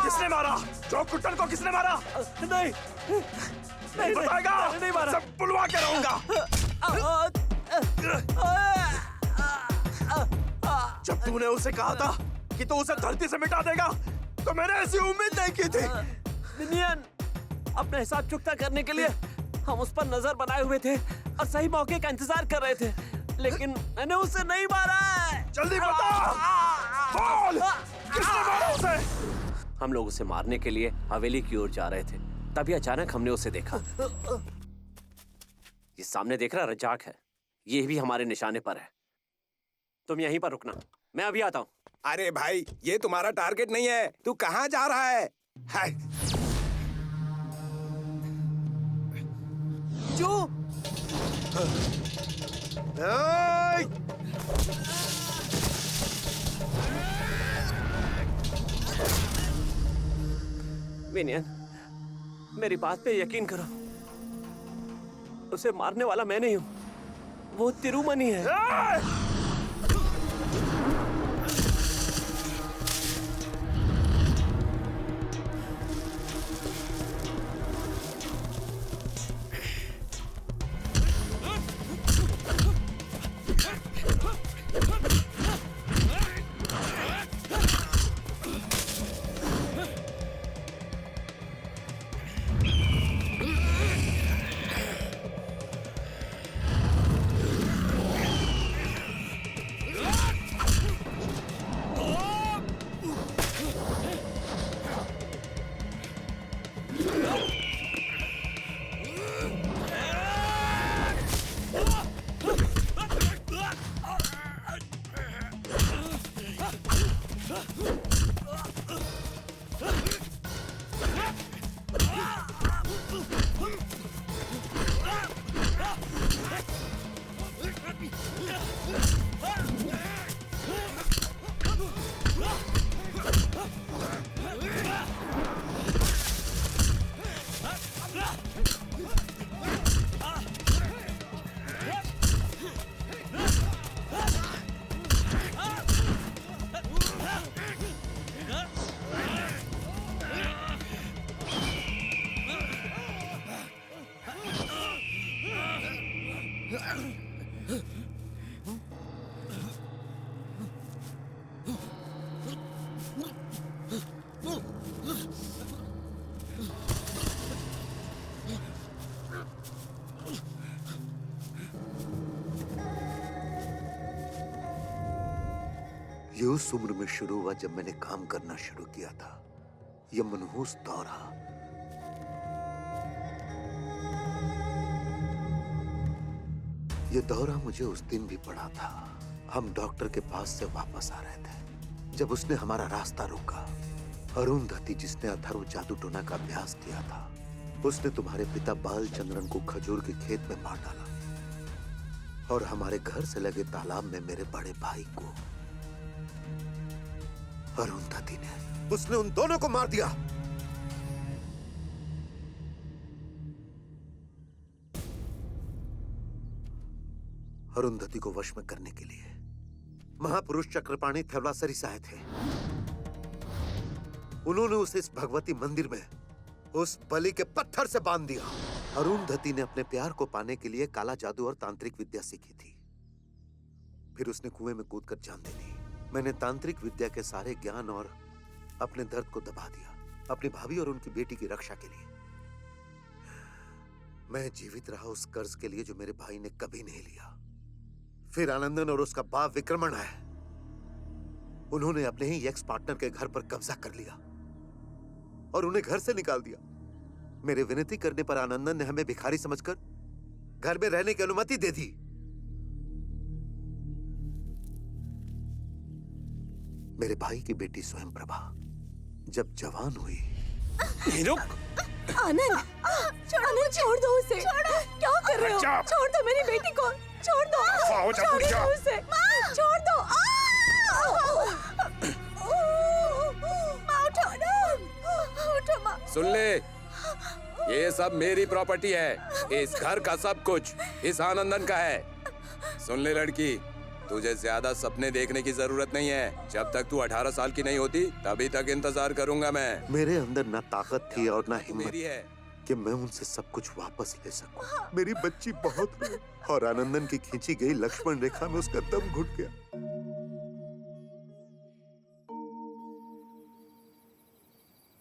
[SPEAKER 9] किसने मारा? जो कुट्टन को किसने मारा? नहीं, नहीं बताएगा। नहीं मारा। सब बुलवा के रहूंगा। जब तूने उसे कहा था कि तू उसे धरती से मिटा देगा, तो मैंने ऐसी उम्मीद नहीं की थी।
[SPEAKER 4] नियन, अपना हिसाब चुकता करने के लिए हम उस पर नजर बनाए हुए थे और सही मौके का इंतजार कर रहे थे, लेकिन मैंने उसे नहीं मारा है।
[SPEAKER 9] जल्दी बता, बोल, किसने मारा उसे?
[SPEAKER 4] हम लोग उसे मारने के लिए हवेली की ओर जा रहे थे, तभी अचानक हमने उसे देखा। ये सामने देख रहा रज्जाक है, ये भी हमारे निशाने पर है। तुम यहीं पर रुकना, मैं अभी आता हूँ।
[SPEAKER 8] अरे भाई, ये तुम्हारा टारगेट नहीं है। तू कहाँ जा रहा है? हाय।
[SPEAKER 13] जो
[SPEAKER 4] विनयन, मेरी बात पे यकीन करो, उसे मारने वाला मैं नहीं हूँ, वो तिरुमणि है।
[SPEAKER 11] ये उस उम्र में शुरू हुआ जब मैंने काम करना शुरू किया था। ये मनहूस दौरा, ये दौरा मुझे उस दिन भी पड़ा था। हम डॉक्टर के पास से वापस आ रहे थे जब उसने हमारा रास्ता रोका। अरुंधति, जिसने अथर्व जादू टोना का अभ्यास किया था, उसने तुम्हारे पिता बालचंद्रन को खजूर के खेत में मार डाला और हमारे घर से लगे तालाब में मेरे बड़े भाई को अरुंधति ने, उसने उन दोनों को मार दिया। अरुंधति को वश में करने के लिए महापुरुष चक्रपाणी थेवलासरी आए थे। उन्होंने उसे इस भगवती मंदिर में उस बलि के पत्थर से बांध दिया। अरुंधति ने अपने प्यार को पाने के लिए काला जादू और तांत्रिक विद्या सीखी थी। फिर उसने कुएं में कूदकर जान दे दी। मैंने तांत्रिक विद्या के सारे ज्ञान और अपने दर्द को दबा दिया अपनी भाभी और उनकी बेटी की रक्षा के लिए। मैं जीवित रहा उस कर्ज के लिए जो मेरे भाई ने कभी नहीं लिया। फिर आनंदन और उसका बाप विक्रमण है, उन्होंने अपने ही एक्स पार्टनर के घर पर कब्जा कर लिया और उन्हें घर से निकाल दिया। मेरे विनती करने पर आनंदन ने हमें भिखारी समझकर घर में रहने की अनुमति दे दी। मेरे भाई की बेटी स्वयं प्रभा जब जवान हुई,
[SPEAKER 7] आनंद, आनंद छोड़ दो उसे। क्या कर रहे हो? छोड़ दो मेरी बेटी को, छोड़ दो, छोड़ दो उसे, छोड़ दो। उठो माँ।
[SPEAKER 8] सुन ले, ये सब मेरी प्रॉपर्टी है। इस घर का सब कुछ इस आनंदन का है। सुन ले लड़की, तुझे ज्यादा सपने देखने की जरूरत नहीं है। जब तक तू 18 साल की नहीं होती तभी तक इंतजार करूंगा मैं।
[SPEAKER 11] मेरे अंदर ना ताकत थी और ना हिम्मत
[SPEAKER 8] मेरी है
[SPEAKER 11] कि मैं उनसे सब कुछ वापस ले सकूं। मेरी बच्ची बहुत रोई और आनंदन की खींची गई लक्ष्मण रेखा में उसका दम घुट गया।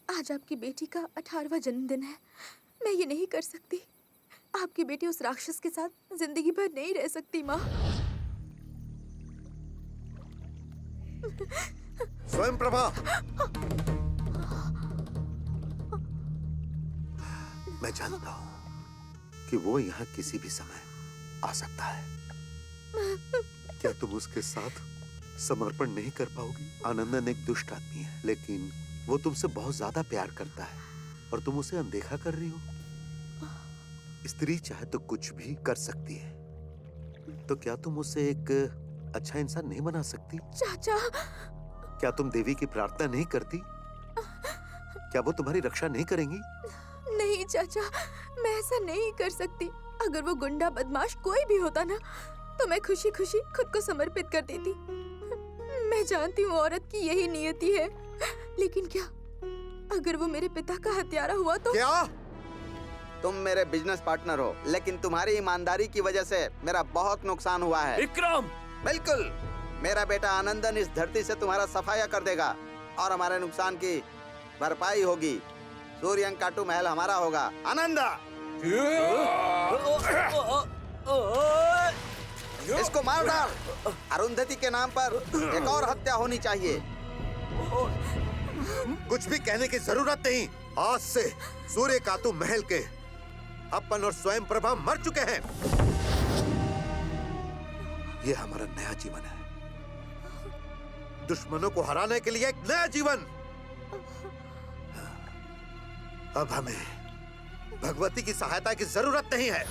[SPEAKER 6] आज आपकी बेटी का 18वां जन्मदिन है। मैं ये नहीं कर सकती। आपकी बेटी उस राक्षस के साथ जिंदगी भर नहीं रह सकती माँ।
[SPEAKER 11] स्वयं प्रभा, मैं जानता हूँ कि वो यहाँ किसी भी समय आ सकता है। क्या तुम उसके साथ समर्पण नहीं कर पाओगी? आनंदन एक दुष्ट आदमी है, लेकिन वो तुमसे बहुत ज्यादा प्यार करता है और तुम उसे अनदेखा कर रही हो। स्त्री चाहे तो कुछ भी कर सकती है, तो क्या तुम उसे एक अच्छा इंसान नहीं बना सकती?
[SPEAKER 6] चाचा,
[SPEAKER 11] क्या तुम देवी की प्रार्थना नहीं करती? क्या वो तुम्हारी रक्षा नहीं करेंगी?
[SPEAKER 6] नहीं चाचा, मैं ऐसा नहीं कर सकती। अगर वो गुंडा बदमाश कोई भी होता ना, तो मैं खुशी खुशी खुद को समर्पित कर देती। मैं जानती हूँ औरत की यही नियति है, लेकिन क्या अगर वो मेरे पिता का हत्यारा हुआ तो?
[SPEAKER 3] क्या? तुम मेरे बिजनेस पार्टनर हो, लेकिन तुम्हारी ईमानदारी की वजह से मेरा बहुत नुकसान हुआ है।
[SPEAKER 4] विक्रम!
[SPEAKER 3] बिल्कुल, मेरा बेटा आनंदन इस धरती से तुम्हारा सफाया कर देगा और हमारे नुकसान की भरपाई होगी। सूर्यंकाटू महल हमारा होगा। आनंदा, इसको मार डाल। अरुंधति के नाम पर एक और हत्या होनी चाहिए।
[SPEAKER 11] कुछ भी कहने की जरूरत नहीं। आज से सूर्यकातु महल के अपन और स्वयं प्रभा मर चुके हैं। ये हमारा नया जीवन है, दुश्मनों को हराने के लिए एक नया जीवन। अब हमें भगवती की सहायता की जरूरत नहीं है।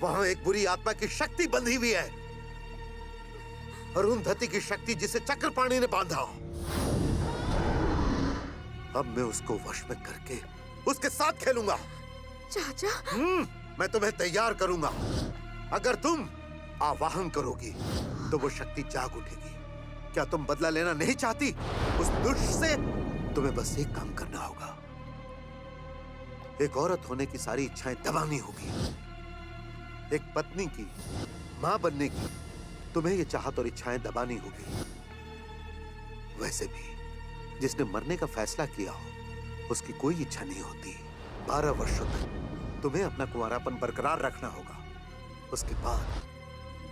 [SPEAKER 11] वहां एक बुरी आत्मा की शक्ति बंधी हुई है, अरुंधति की शक्ति जिसे चक्रपाणी ने बांधा। अब मैं उसको वश में करके उसके साथ खेलूंगा।
[SPEAKER 6] चाचा,
[SPEAKER 11] मैं तुम्हें तैयार करूंगा। अगर तुम आवाहन करोगी तो वो शक्ति जाग उठेगी। क्या तुम बदला लेना नहीं चाहती उस दुष्ट से? तुम्हें बस एक काम करना होगा। एक औरत होने की सारी इच्छाएं दबानी होगी। एक पत्नी की, मां बनने की तुम्हें ये चाहत और इच्छाएं दबानी होगी। वैसे भी जिसने मरने का फैसला किया हो उसकी कोई इच्छा नहीं होती। 12 वर्षों तक तुम्हें अपना कुंवारापन बरकरार रखना होगा। उसके बाद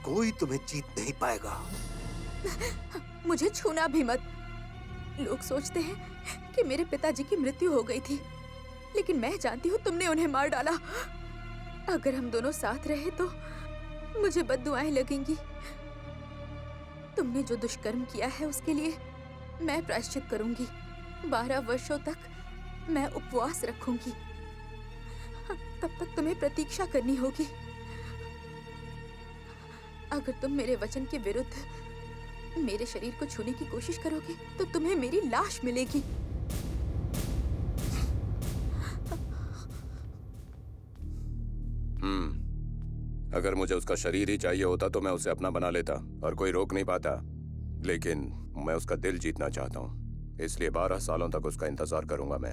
[SPEAKER 11] कोई तुम्हें जीत नहीं पाएगा।
[SPEAKER 6] मुझे छूना भी मत। लोग सोचते हैं कि मेरे पिताजी की मृत्यु हो गई थी, लेकिन मैं जानती हूँ तुमने उन्हें मार डाला। अगर हम दोनों साथ रहे तो मुझे बद्दुआएं लगेंगी। तुमने जो दुष्कर्म किया है उसके लिए मैं प्रायश्चित करूंगी। 12 वर्षों तक मैं उपवास रखूंगी। तब तक तुम्हें प्रतीक्षा करनी होगी। अगर तुम मेरे वचन के विरुद्ध मेरे शरीर को छूने की कोशिश करोगे तो तुम्हें मेरी लाश मिलेगी।
[SPEAKER 5] अगर मुझे उसका शरीर ही चाहिए होता तो मैं उसे अपना बना लेता और कोई रोक नहीं पाता, लेकिन मैं उसका दिल जीतना चाहता हूँ, इसलिए 12 सालों तक उसका इंतजार करूंगा मैं।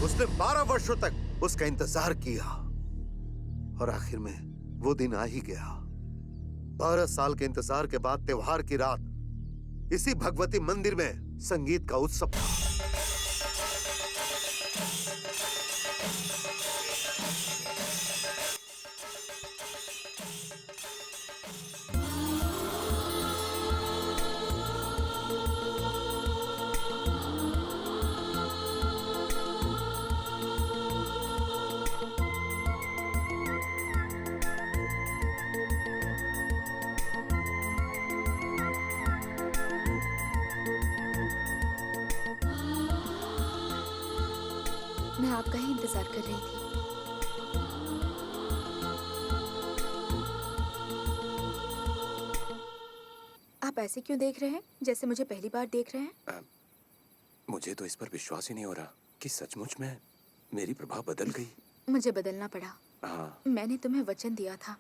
[SPEAKER 11] उसने 12 वर्षों तक उसका इंतजार किया और आखिर में वो दिन आ ही गया। 12 साल के इंतजार के बाद त्योहार की रात इसी भगवती मंदिर में संगीत का उत्सव था।
[SPEAKER 6] मैं आपका ही इंतजार कर रही थी। आप ऐसे क्यों देख रहे हैं, जैसे मुझे पहली बार देख रहे हैं?
[SPEAKER 5] मुझे तो इस पर विश्वास ही नहीं हो रहा कि सचमुच में मेरी प्रभा बदल गई।
[SPEAKER 6] मुझे बदलना पड़ा।
[SPEAKER 5] हाँ,
[SPEAKER 6] मैंने तुम्हें वचन दिया था।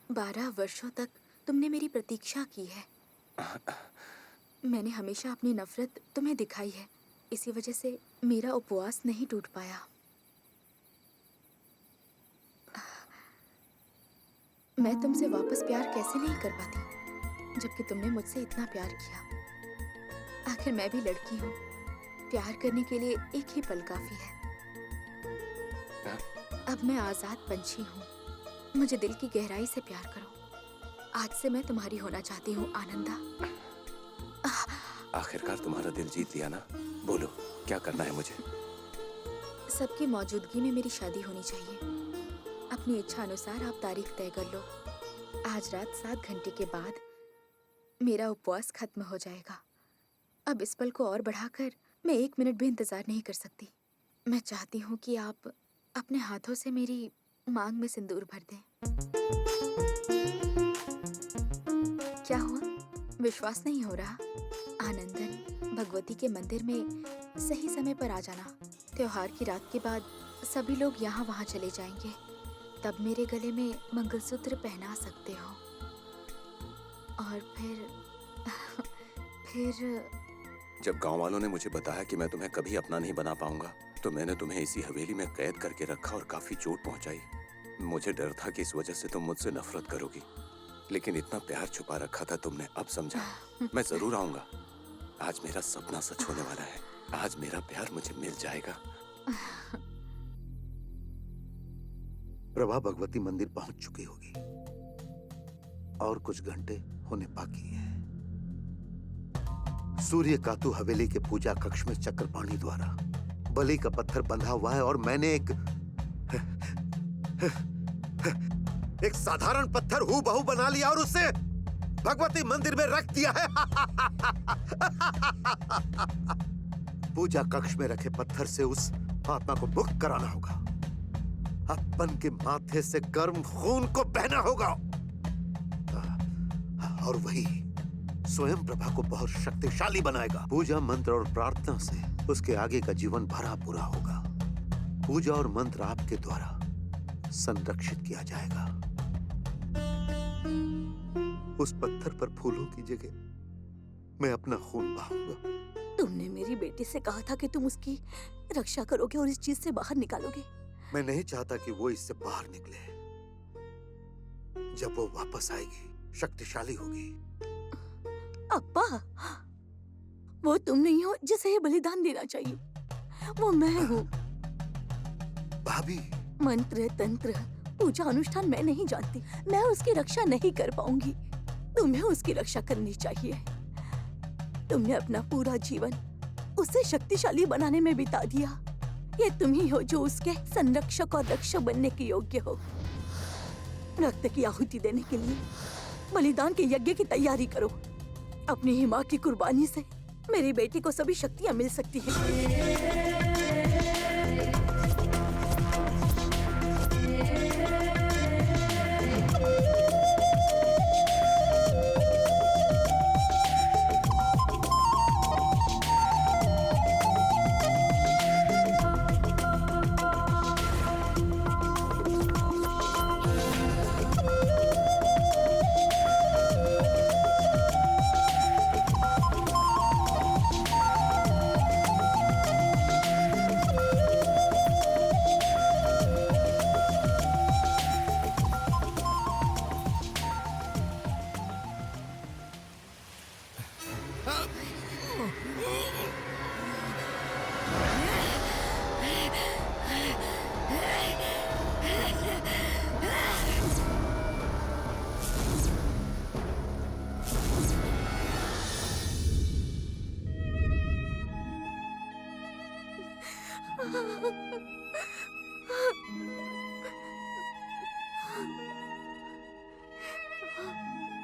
[SPEAKER 6] 12 वर्षों तक तुमने मेरी प्रतीक्षा की है। मैंने हमेशा अपनी नफरत तुम्हें दिखाई है, इसी वजह से मेरा उपवास नहीं टूट पाया। मैं तुमसे वापस प्यार कैसे नहीं कर पाती, जबकि तुमने मुझसे इतना प्यार किया। आखिर मैं भी लड़की हूँ, प्यार करने के लिए एक ही पल काफी है। अब मैं आजाद पंछी हूँ, मुझे दिल की गहराई से प्यार करो। आज से मैं तुम्हारी होना चाहती हूँ, आनंदा।
[SPEAKER 5] आखिरकार तुम्हारा दिल जीत लिया ना। बोलो क्या करना है मुझे?
[SPEAKER 6] सबकी मौजूदगी में मेरी शादी होनी चाहिए। अपनी इच्छा अनुसार आप तारीख तय कर लो। आज रात 7 घंटे के बाद मेरा उपवास खत्म हो जाएगा। अब इस पल को और बढ़ाकर मैं 1 मिनट भी इंतजार नहीं कर सकती। मैं चाहती हूँ कि आप अपने हाथों से मेरी मांग में सिंदूर भर दें। क्या हुआ, विश्वास नहीं हो रहा? आनंदन, भगवती के मंदिर में सही समय पर आ जाना। त्योहार की रात के बाद सभी लोग यहाँ वहाँ चले जाएंगे, तब मेरे गले में मंगलसूत्र पहना सकते हो। और फिर
[SPEAKER 5] जब गांव वालों ने मुझे बताया कि मैं तुम्हें कभी अपना नहीं बना पाऊंगा, तो मैंने तुम्हें इसी हवेली में कैद करके रखा और काफी चोट पहुंचाई। मुझे डर था कि इस वजह से तुम मुझसे नफरत करोगी, लेकिन इतना प्यार छुपा रखा था तुमने। अब समझा। मैं जरूर आऊंगा। आज मेरा सपना सच होने वाला है। आज मेरा प्यार मुझे मिल जाएगा।
[SPEAKER 11] प्रभा भगवती मंदिर पहुंच चुकी होगी और कुछ घंटे होने बाकी हैं। सूर्य कातु हवेली के पूजा कक्ष में चक्रपाणी द्वारा बलि का पत्थर बंधा हुआ है और मैंने एक साधारण पत्थर हूबहू बना लिया और उसे भगवती मंदिर में रख दिया है। पूजा कक्ष में रखे पत्थर से उस आत्मा को मुक्त कराना होगा। अपन के माथे से गर्म खून को बहना होगा और वही स्वयं प्रभा को बहुत शक्तिशाली बनाएगा। पूजा मंत्र और प्रार्थना से उसके आगे का जीवन भरा पूरा होगा। पूजा और मंत्र आपके द्वारा संरक्षित किया जाएगा। उस पत्थर पर फूलों की जगह मैं अपना खून बहाऊंगा।
[SPEAKER 7] तुमने मेरी बेटी से कहा था कि तुम उसकी रक्षा करोगे और इस चीज से बाहर निकालोगे।
[SPEAKER 11] मैं नहीं चाहता कि वो इससे बाहर निकले। जब वो वापस आएगी, शक्तिशाली होगी।
[SPEAKER 7] अब्बा, वो तुम नहीं हो जिसे ये बलिदान देना चाहिए, वो मैं हूँ।
[SPEAKER 11] भाभी,
[SPEAKER 7] मंत्र तंत्र पूजा अनुष्ठान मैं नहीं जानती, मैं उसकी रक्षा नहीं कर पाऊंगी। तुम्हें उसकी रक्षा करनी चाहिए। तुमने अपना पूरा जीवन उसे शक्तिशाली बनाने में बिता दिया। ये तुम ही हो जो उसके संरक्षक और रक्षक बनने के योग्य हो। रक्त की आहुति देने के लिए बलिदान के यज्ञ की तैयारी करो। अपनी ही माँ की कुर्बानी से मेरी बेटी को सभी शक्तियाँ मिल सकती हैं।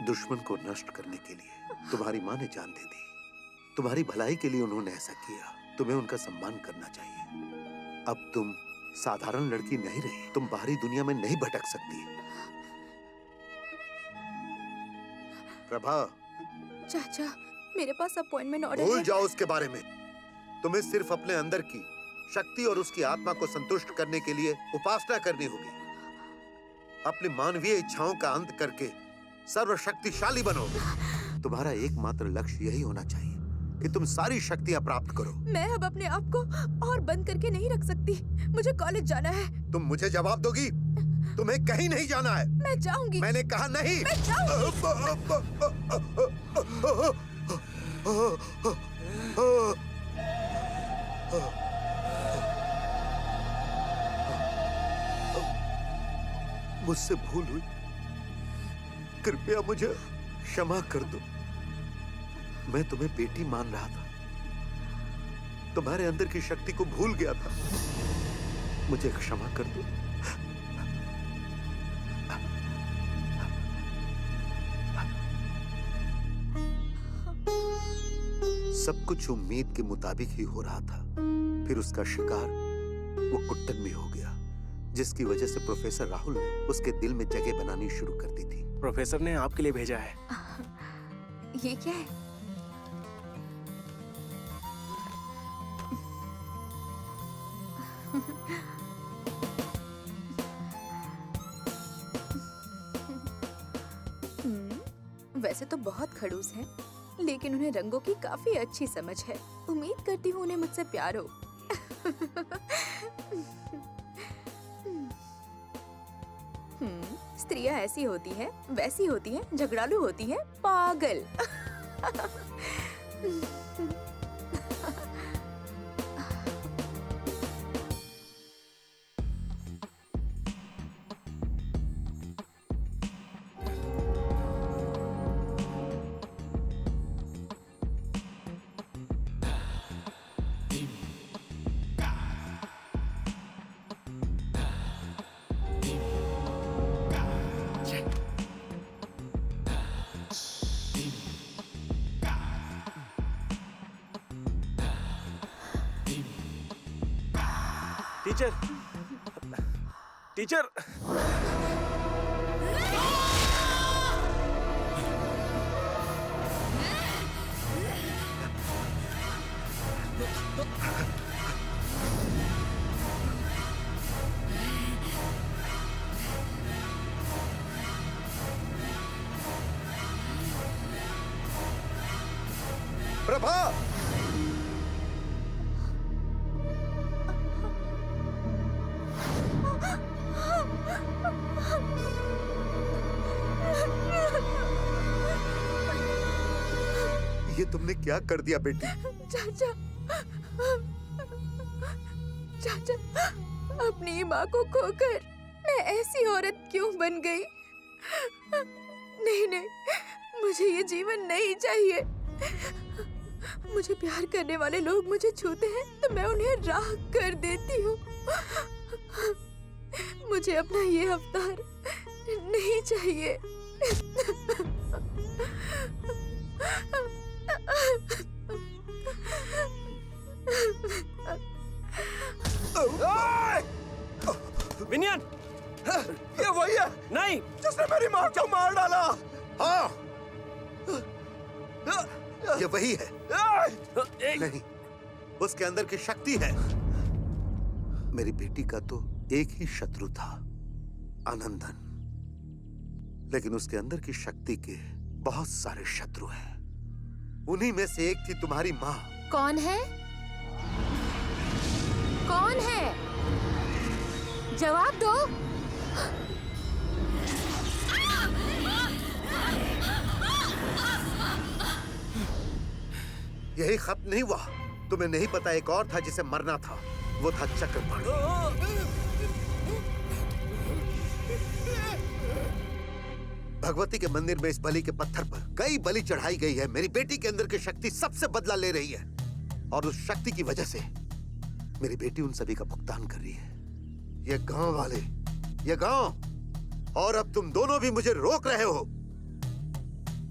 [SPEAKER 3] दुश्मन को नष्ट करने के लिए तुम्हारी माँ ने जान दे दी। तुम्हारी भलाई के लिए उन्होंने ऐसा किया। तुम्हें उनका सम्मान करना चाहिए। अब तुम साधारण लड़की नहीं रही। तुम बाहरी दुनिया में नहीं भटक सकती। प्रभा,
[SPEAKER 6] चाचा, मेरे पास अपॉइंटमेंट ऑर्डर
[SPEAKER 3] भूल
[SPEAKER 6] है।
[SPEAKER 3] जाओ उसके बारे में। तुम्हें सिर्फ अपने अंदर की शक्ति और उसकी आत्मा को संतुष्ट करने के लिए उपासना करनी होगी। अपनी मानवीय इच्छाओं का अंत करके सर्वशक्तिशाली बनो। तुम्हारा एकमात्र लक्ष्य यही होना चाहिए कि तुम सारी शक्तियां प्राप्त करो।
[SPEAKER 6] मैं अब अपने आप को और बंद करके नहीं रख सकती। मुझे कॉलेज जाना है।
[SPEAKER 3] तुम मुझे जवाब दोगी? तुम्हें कहीं नहीं जाना है।
[SPEAKER 6] मैं जाऊंगी।
[SPEAKER 3] मैंने कहा नहीं।
[SPEAKER 6] मैं जाऊंगी।
[SPEAKER 3] मुझसे भूल हुई, कृपया मुझे क्षमा कर दो। मैं तुम्हें बेटी मान रहा था, तुम्हारे अंदर की शक्ति को भूल गया था। मुझे क्षमा कर दो। सब कुछ उम्मीद के मुताबिक ही हो रहा था। फिर उसका शिकार वो कुट्टन में हो गया, जिसकी वजह से प्रोफेसर राहुल ने उसके दिल में जगह बनानी शुरू कर दी थी।
[SPEAKER 9] प्रोफेसर ने आपके लिए भेजा है।
[SPEAKER 6] ये क्या है? वैसे तो बहुत खड़ूस हैं, लेकिन उन्हें रंगों की काफी अच्छी समझ है। उम्मीद करती हूँ उन्हें मुझसे प्यार हो। स्त्रियां ऐसी होती हैं, वैसी होती हैं, झगड़ालू होती हैं, पागल।
[SPEAKER 9] टीचर, टीचर,
[SPEAKER 3] प्रभा, ये ये तुमने क्या कर दिया बेटी?
[SPEAKER 6] चाचा, चाचा, अपनी माँ को खोकर मैं ऐसी औरत क्यों बन गई? नहीं नहीं, मुझे ये जीवन नहीं चाहिए। मुझे प्यार करने वाले लोग मुझे छूते हैं तो मैं उन्हें राख कर देती हूँ। मुझे अपना ये अवतार नहीं चाहिए।
[SPEAKER 12] विनयन,
[SPEAKER 11] ये वही है
[SPEAKER 12] नहीं,
[SPEAKER 11] जिसने मेरी माँ को मार डाला। हाँ,
[SPEAKER 3] ये वही है। नहीं, उसके अंदर की शक्ति है। मेरी बेटी का तो एक ही शत्रु था, आनंदन, लेकिन उसके अंदर की शक्ति के बहुत सारे शत्रु हैं। उन्हीं में से एक थी तुम्हारी माँ।
[SPEAKER 2] कौन है? कौन है? जवाब दो।
[SPEAKER 3] यही खत्म नहीं हुआ। तुम्हें नहीं पता एक और था जिसे मरना था। वो था चक्रपाणि। भगवती के मंदिर में इस बलि के पत्थर पर कई बलि चढ़ाई गई है। मेरी बेटी के अंदर की शक्ति सबसे बदला ले रही है और उस शक्ति की वजह से मेरी बेटी उन सभी का भुगतान कर रही है। ये गांव वाले, ये गांव, और अब तुम दोनों भी मुझे रोक रहे हो।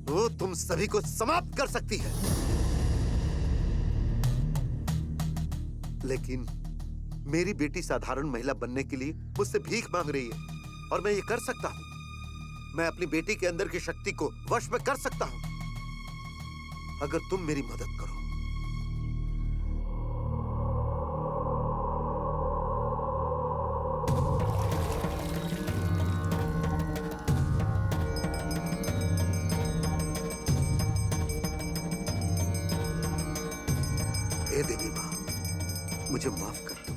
[SPEAKER 3] वो तुम सभी को समाप्त कर सकती है, लेकिन मेरी बेटी साधारण महिला बनने के लिए मुझसे भीख मांग रही है और मैं ये कर सकता हूं। मैं अपनी बेटी के अंदर की शक्ति को वश में कर सकता हूं अगर तुम मेरी मदद करो। हे देवी माँ, मुझे माफ कर दो।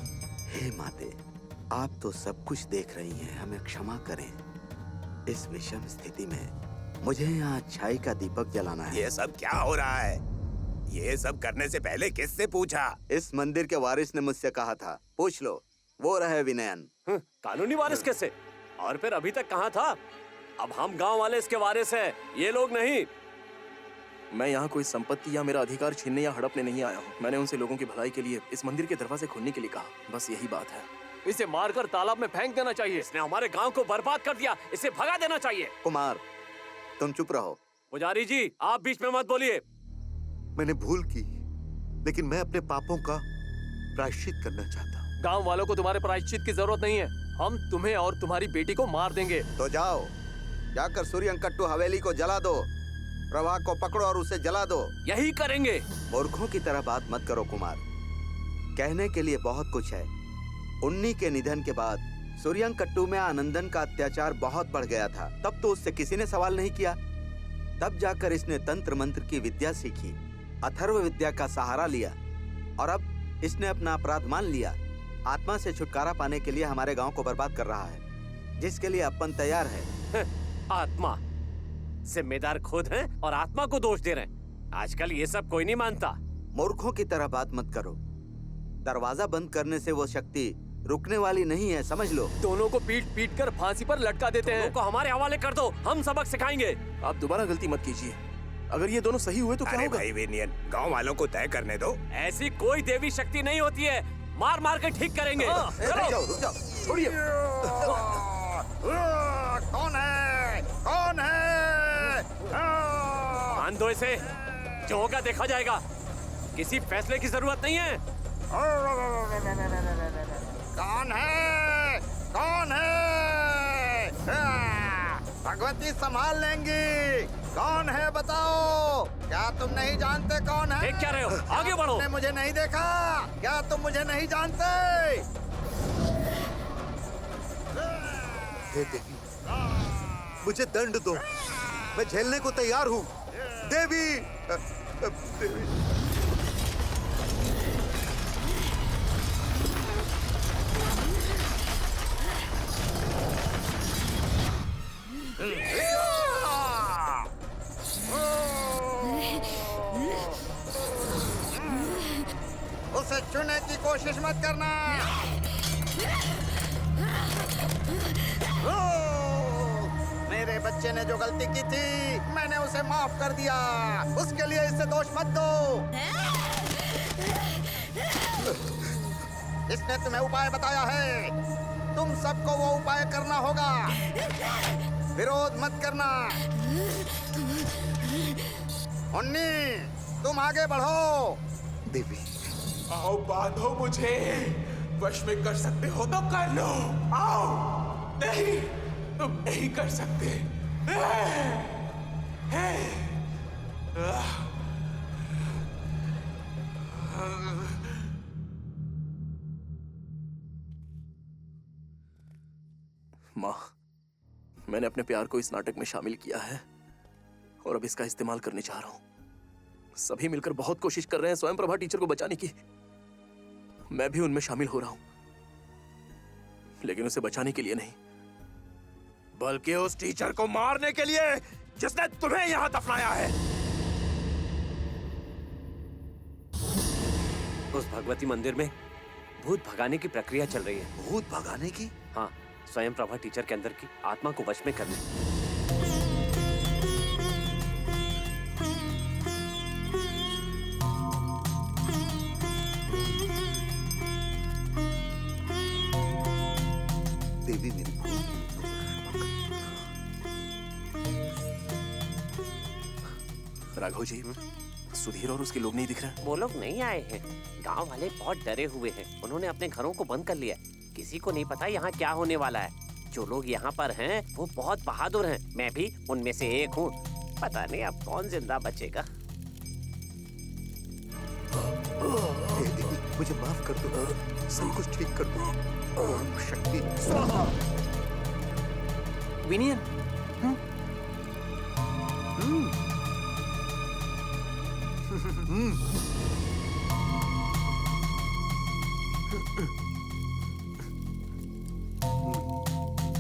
[SPEAKER 14] हे माते, आप तो सब कुछ देख रही हैं, हमें क्षमा करें। इस विषम स्थिति में मुझे यहाँ अच्छाई का दीपक जलाना है।
[SPEAKER 5] ये सब क्या हो रहा है? ये सब करने से पहले किससे पूछा?
[SPEAKER 3] इस मंदिर के वारिस ने मुझसे कहा था। पूछ लो, वो रहे विनयन।
[SPEAKER 12] कानूनी वारिस कैसे? और फिर अभी तक कहाँ था? अब हम गांव वाले इसके वारिस हैं, ये लोग नहीं।
[SPEAKER 9] मैं यहाँ कोई संपत्ति या मेरा अधिकार छीनने या हड़पने नहीं आया हूँ। मैंने उनसे लोगों की भलाई के लिए इस मंदिर के दरवाजे खोलने के लिए कहा, बस यही बात है।
[SPEAKER 10] इसे मारकर तालाब में फेंक देना चाहिए।
[SPEAKER 12] इसने हमारे गांव को बर्बाद कर दिया, इसे भगा देना चाहिए।
[SPEAKER 3] कुमार, तुम चुप रहो।
[SPEAKER 12] पुजारी जी, आप बीच में मत बोलिए।
[SPEAKER 3] मैंने भूल की, लेकिन मैं अपने पापों का प्रायश्चित करना चाहता हूँ।
[SPEAKER 10] गांव वालों को तुम्हारे प्रायश्चित की जरूरत नहीं है। हम तुम्हें और तुम्हारी बेटी को मार देंगे।
[SPEAKER 3] तो जाओ, जाकर सूर्यंकट्टू हवेली को जला दो। प्रभा को पकड़ो और उसे जला दो।
[SPEAKER 12] यही करेंगे।
[SPEAKER 3] मूर्खों की तरह बात मत करो कुमार। कहने के लिए बहुत कुछ है। उन्नी के निधन के बाद सूर्यंकट्टू में आनंदन का अत्याचार बहुत बढ़ गया था। तब तो उससे किसी ने सवाल नहीं किया। तब जाकर इसने तंत्र मंत्र की विद्या सीखी, अथर्व विद्या का सहारा लिया और अब इसने अपना अपराध मान लिया। आत्मा से छुटकारा पाने के लिए हमारे गांव को बर्बाद कर रहा है, जिसके लिए अपन तैयार है।
[SPEAKER 12] आत्मा? जिम्मेदार खुद हैं और आत्मा को दोष दे रहे हैं। आजकल ये सब कोई नहीं मानता।
[SPEAKER 3] मूर्खों की तरह बात मत करो। दरवाजा बंद करने से वो शक्ति रुकने वाली नहीं है, समझ लो।
[SPEAKER 10] दोनों को पीट पीट कर फांसी पर लटका देते हैं।
[SPEAKER 12] दोनों को हमारे हवाले कर दो, हम सबक सिखाएंगे।
[SPEAKER 9] आप दोबारा गलती मत कीजिए। अगर ये दोनों सही हुए तो क्या होगा?
[SPEAKER 5] भाई विनयन, गांव वालों को तय करने दो।
[SPEAKER 12] ऐसी कोई देवी शक्ति नहीं होती है। मार मार के ठीक करेंगे।
[SPEAKER 3] रुक जाओ, छोड़िए।
[SPEAKER 11] कौन है? कौन है?
[SPEAKER 12] मान दो इसे, जो होगा देखा जाएगा। किसी फैसले की जरूरत नहीं है।
[SPEAKER 11] कौन है? कौन है? भगवती संभाल लेंगी। कौन है बताओ? क्या तुम नहीं जानते कौन है?
[SPEAKER 12] देख क्या रहे हो? आगे बढ़ो।
[SPEAKER 11] तुमने मुझे नहीं देखा? क्या तुम मुझे नहीं जानते?
[SPEAKER 3] हे देवी, मुझे दंड दो। मैं झेलने को तैयार हूँ। देवी, देवी। उसे छूने की कोशिश मत करना। मेरे बच्चे ने जो गलती की थी मैंने उसे माफ कर दिया, उसके लिए इससे दोष मत दो। इसने तुम्हें उपाय बताया है, तुम सबको वो उपाय करना होगा। विरोध मत करना। उन्नी, तुम आगे बढ़ो।
[SPEAKER 14] देवी,
[SPEAKER 15] आओ बांधो मुझे, वश में कर सकते हो तो कर लो। आओ। नहीं, तुम नहीं कर सकते।
[SPEAKER 9] माँ, मैंने अपने प्यार को इस नाटक में शामिल किया है और अब इसका इस्तेमाल करने जा रहा हूँ। सभी मिलकर बहुत कोशिश कर रहे हैं स्वयं प्रभा टीचर को बचाने की। मैं भी उनमें शामिल हो रहा हूँ, लेकिन उसे बचाने के लिए नहीं, बल्कि उस टीचर को मारने के लिए जिसने तुम्हें यहाँ दफनाया है।
[SPEAKER 4] उस भगवती मंदिर में भूत भगाने की प्रक्रिया चल रही है।
[SPEAKER 14] भूत भगाने की?
[SPEAKER 4] हाँ, स्वयं प्रभा टीचर के अंदर की आत्मा को वश में करने।
[SPEAKER 14] देवी मेरी
[SPEAKER 9] राघव जी, सुधीर और उसके लोग नहीं दिख रहे।
[SPEAKER 4] वो लोग नहीं आए हैं। गांव वाले बहुत डरे हुए हैं। उन्होंने अपने घरों को बंद कर लिया। किसी को नहीं पता यहाँ क्या होने वाला है। जो लोग यहाँ पर हैं वो बहुत बहादुर हैं। मैं भी उनमें से एक हूँ। पता नहीं अब कौन जिंदा बचेगा।
[SPEAKER 14] मुझे माफ कर दो, सब कुछ ठीक कर दो। ओम शक्ति स्वाहा।
[SPEAKER 10] विनियन,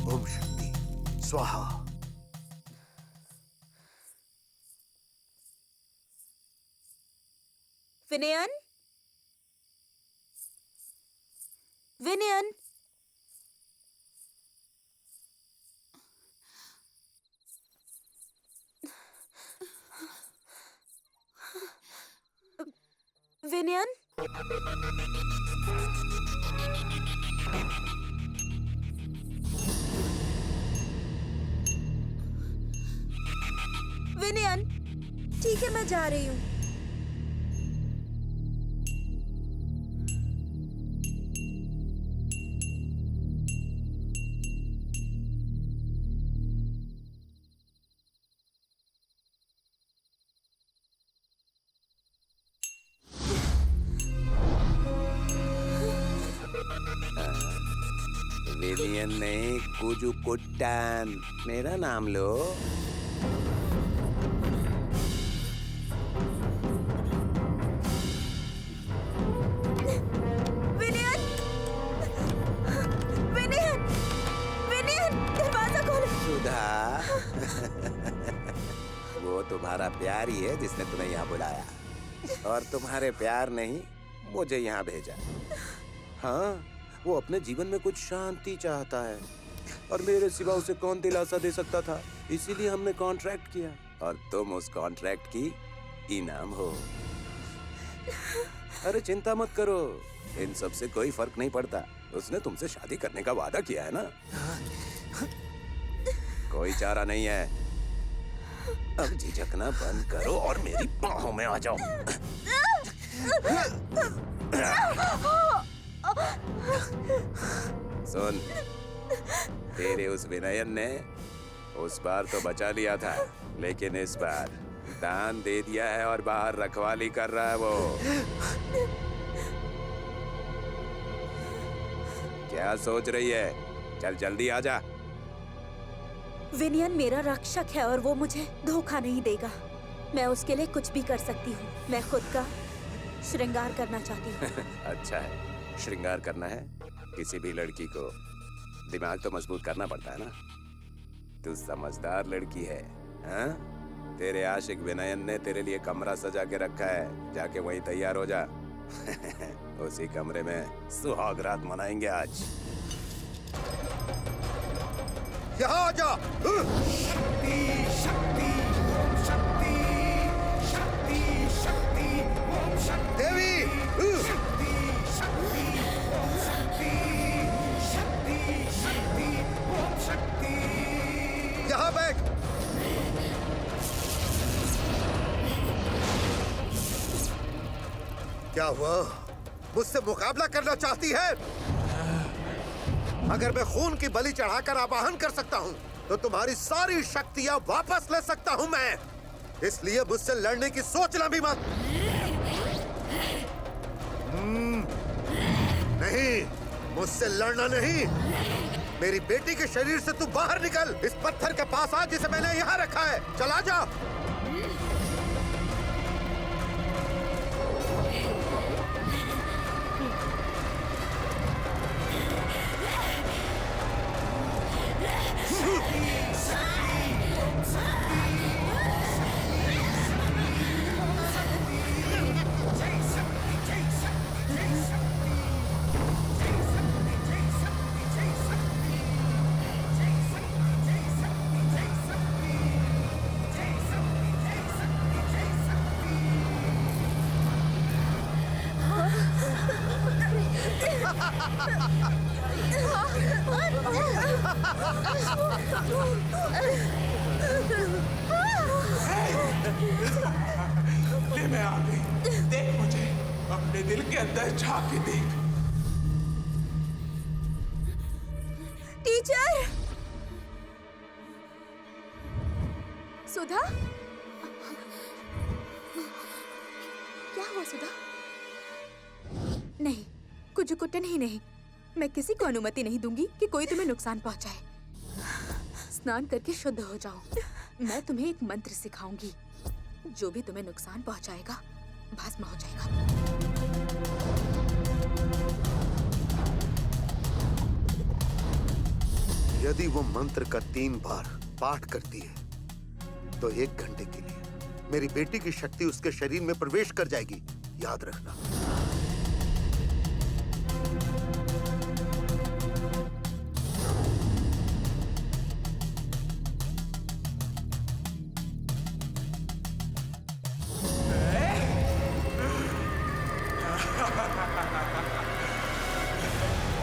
[SPEAKER 14] ओम शक्ति स्वाहा।
[SPEAKER 1] विनयन, विनयन, विनयन, विनयन, ठीक है मैं जा रही हूँ।
[SPEAKER 8] विलियन नहीं, कुजू कुट्टन, मेरा नाम लो।
[SPEAKER 1] विनयन, विनयन, विनयन, दरवाजा खोलो।
[SPEAKER 8] सुधा, वो तुम्हारा प्यार ही है जिसने तुम्हें यहाँ बुलाया, और तुम्हारे प्यार नहीं मुझे यहाँ भेजा। हाँ, वो अपने जीवन में कुछ शांति चाहता है, और मेरे सिवा उसे कौन दिलासा दे सकता था। इसीलिए हमने कॉन्ट्रैक्ट किया, और तुम उस कॉन्ट्रैक्ट की इनाम हो। अरे चिंता मत करो, इन सब से कोई फर्क नहीं पड़ता। उसने तुमसे शादी करने का वादा किया है ना। कोई चारा नहीं है। अब झिझकना बंद करो और मेरी बाहों में आ जाओ। सुन, तेरे उस विनयन ने उस बार तो बचा लिया था, लेकिन इस बार दान दे दिया है और बाहर रखवाली कर रहा है वो। क्या सोच रही है? चल जल्दी आ जा।
[SPEAKER 1] विनयन मेरा रक्षक है और वो मुझे धोखा नहीं देगा। मैं उसके लिए कुछ भी कर सकती हूँ। मैं खुद का श्रृंगार करना चाहती हूँ।
[SPEAKER 8] अच्छा है, श्रृंगार करना है। किसी भी लड़की को दिमाग तो मजबूत करना पड़ता है ना। तू समझदार लड़की है, हाँ? तेरे आशिक विनयन ने तेरे लिए कमरा सजा के रखा है, जाके वहीं तैयार हो जा।
[SPEAKER 5] उसी कमरे में सुहाग रात मनाएंगे आज।
[SPEAKER 11] यहाँ आ जा।
[SPEAKER 15] शक्ति शक्ति ओम शक्ति शक्ति शक्ति ओम शक्ति
[SPEAKER 11] देवी
[SPEAKER 15] शक्ति शक्ति ओम शक्ति शक्ति शक्ति ओम शक्ति।
[SPEAKER 11] यहाँ बैठ। क्या हुआ? मुझसे मुकाबला करना चाहती है? अगर मैं खून की बलि चढ़ाकर आवाहन कर सकता हूँ तो तुम्हारी सारी शक्तियाँ वापस ले सकता हूँ मैं। इसलिए मुझसे लड़ने की सोचना भी मत। नहीं, मुझसे लड़ना नहीं। मेरी बेटी के शरीर से तू बाहर निकल। इस पत्थर के पास आ जिसे मैंने यहाँ रखा है। चला जा।
[SPEAKER 15] ले मैं आ गई। देख मुझे, अपने दिल के अंदर झांक के देख।
[SPEAKER 6] टीचर! सुधा? क्या हुआ सुधा? नहीं, कुछ कुटन ही नहीं। मैं किसी को अनुमति नहीं दूंगी कि कोई तुम्हें नुकसान पहुंचाए। स्नान करके शुद्ध हो जाओ। मैं तुम्हें एक मंत्र सिखाऊंगी। जो भी तुम्हें नुकसान पहुंचाएगा, भस्म हो जाएगा।
[SPEAKER 11] यदि वो मंत्र का 3 बार पाठ करती है तो 1 घंटे के लिए मेरी बेटी की शक्ति उसके शरीर में प्रवेश कर जाएगी। याद रखना।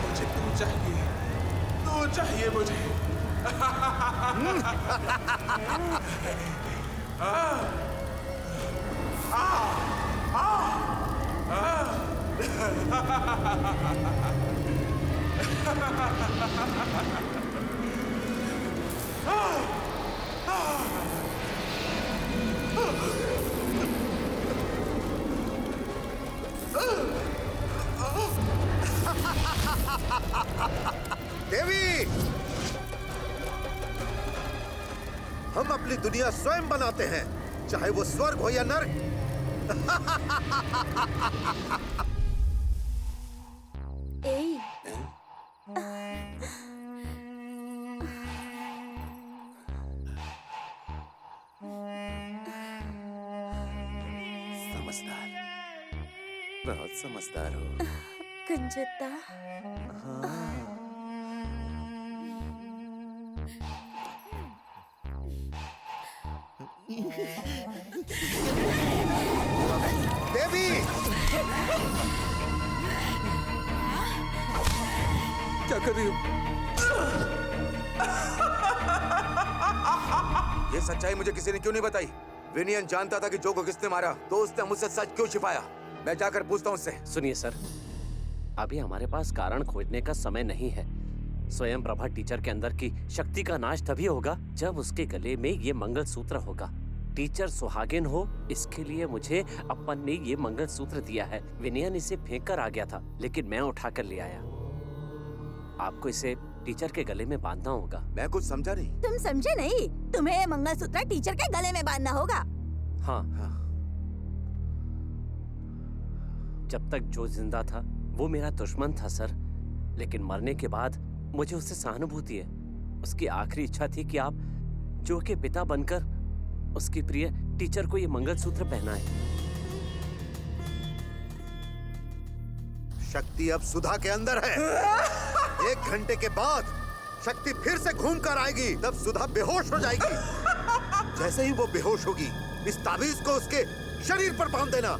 [SPEAKER 15] मुझे तू चाहिए, तू चाहिए मुझे।
[SPEAKER 11] देवी, हम अपनी दुनिया स्वयं बनाते हैं, चाहे वो स्वर्ग हो या नर्क।
[SPEAKER 5] समझदार, बहुत समझदार हो।
[SPEAKER 1] कंजता।
[SPEAKER 11] देवी,
[SPEAKER 10] क्या कर रही हो?
[SPEAKER 11] ये सच्चाई मुझे किसी ने क्यों नहीं बताई? विनियन जानता था कि जो को किसने मारा, तो उसने मुझसे सच क्यों छिपाया? मैं जाकर पूछता हूँ उससे।
[SPEAKER 4] सुनिए सर, अभी हमारे पास कारण खोजने का समय नहीं है। स्वयं प्रभा टीचर के अंदर की शक्ति का नाश तभी होगा जब उसके गले में ये मंगलसूत्र होगा। टीचर सुहागिन हो, इसके लिए मुझे अपन ने ये मंगलसूत्र दिया है। विनयन इसे फेंक कर आ गया था, लेकिन मैं उठा कर ले आया। आपको इसे टीचर के गले में बांधना होगा।
[SPEAKER 11] मैं कुछ समझा नहीं।
[SPEAKER 7] तुम समझे नहीं? तुम्हें ये मंगलसूत्र टीचर के गले में बांधना होगा।
[SPEAKER 4] हाँ, जब तक जो जिंदा था वो मेरा दुश्मन था सर, लेकिन मरने के बाद मुझे उससे सहानुभूति है। उसकी आखिरी इच्छा थी कि आप जो के पिता बनकर उसकी प्रिय टीचर को ये मंगलसूत्र पहनाएं।
[SPEAKER 3] शक्ति अब सुधा के अंदर है। 1 घंटे के बाद शक्ति फिर से घूम कर आएगी, तब सुधा बेहोश हो जाएगी। जैसे ही वो बेहोश होगी, इस ताबीज को उसके शरीर पर बांध देना।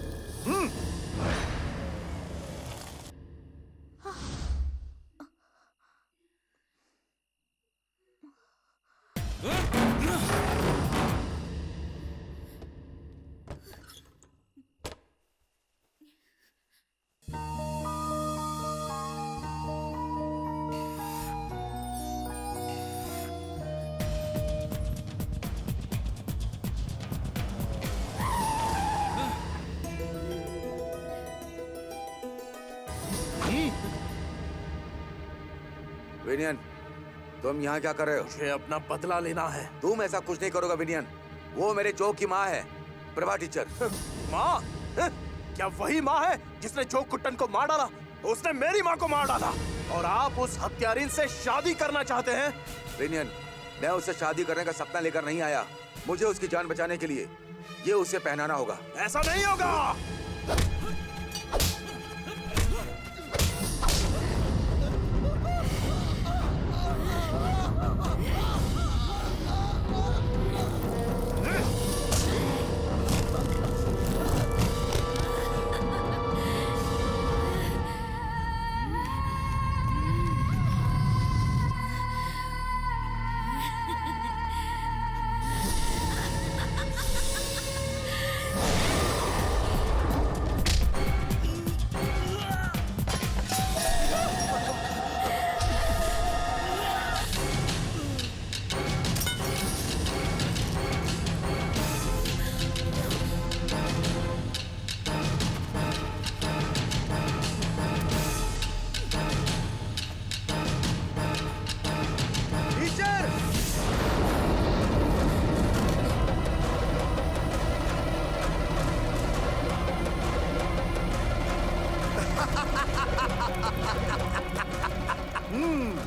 [SPEAKER 11] विनियन, तुम यहाँ क्या कर रहे हो?
[SPEAKER 9] मुझे अपना बदला लेना है।
[SPEAKER 11] तुम ऐसा कुछ नहीं करोगे विनियन। वो मेरे जो की माँ है, प्रभा टीचर।
[SPEAKER 9] माँ? क्या वही माँ है जिसने जो कुट्टन को मार डाला? उसने मेरी माँ को मार डाला और आप उस हत्यारिन से शादी करना चाहते हैं?
[SPEAKER 11] विनियन, मैं उससे शादी करने का सपना लेकर नहीं आया। मुझे उसकी जान बचाने के लिए ये उसे पहनाना होगा।
[SPEAKER 9] ऐसा नहीं होगा।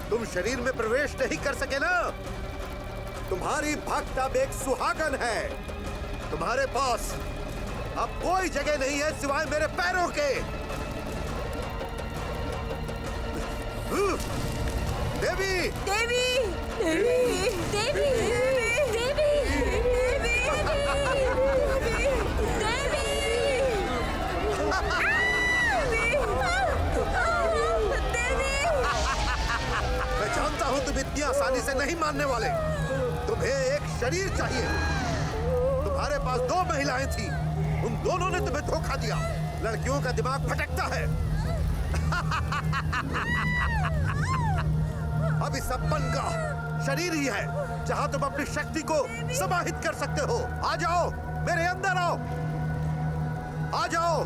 [SPEAKER 3] तुम शरीर में प्रवेश नहीं कर सके ना? तुम्हारी भागता बेग सुहागन है। तुम्हारे पास अब कोई जगह नहीं है सिवाय मेरे पैरों के। देवी!
[SPEAKER 13] देवी! देवी! देवी! देवी!
[SPEAKER 3] मैं जानता हूं तुम इतनी आसानी से नहीं मानने वाले। तुम्हें एक शरीर चाहिए। तुम्हारे पास 2 महिलाएं थी, उन दोनों ने तुम्हें धोखा दिया। लड़कियों का दिमाग भटकता है। अब इस सपन का शरीर ही है जहां तुम अपनी शक्ति को समाहित कर सकते हो। आ जाओ, मेरे अंदर आओ। आ जाओ,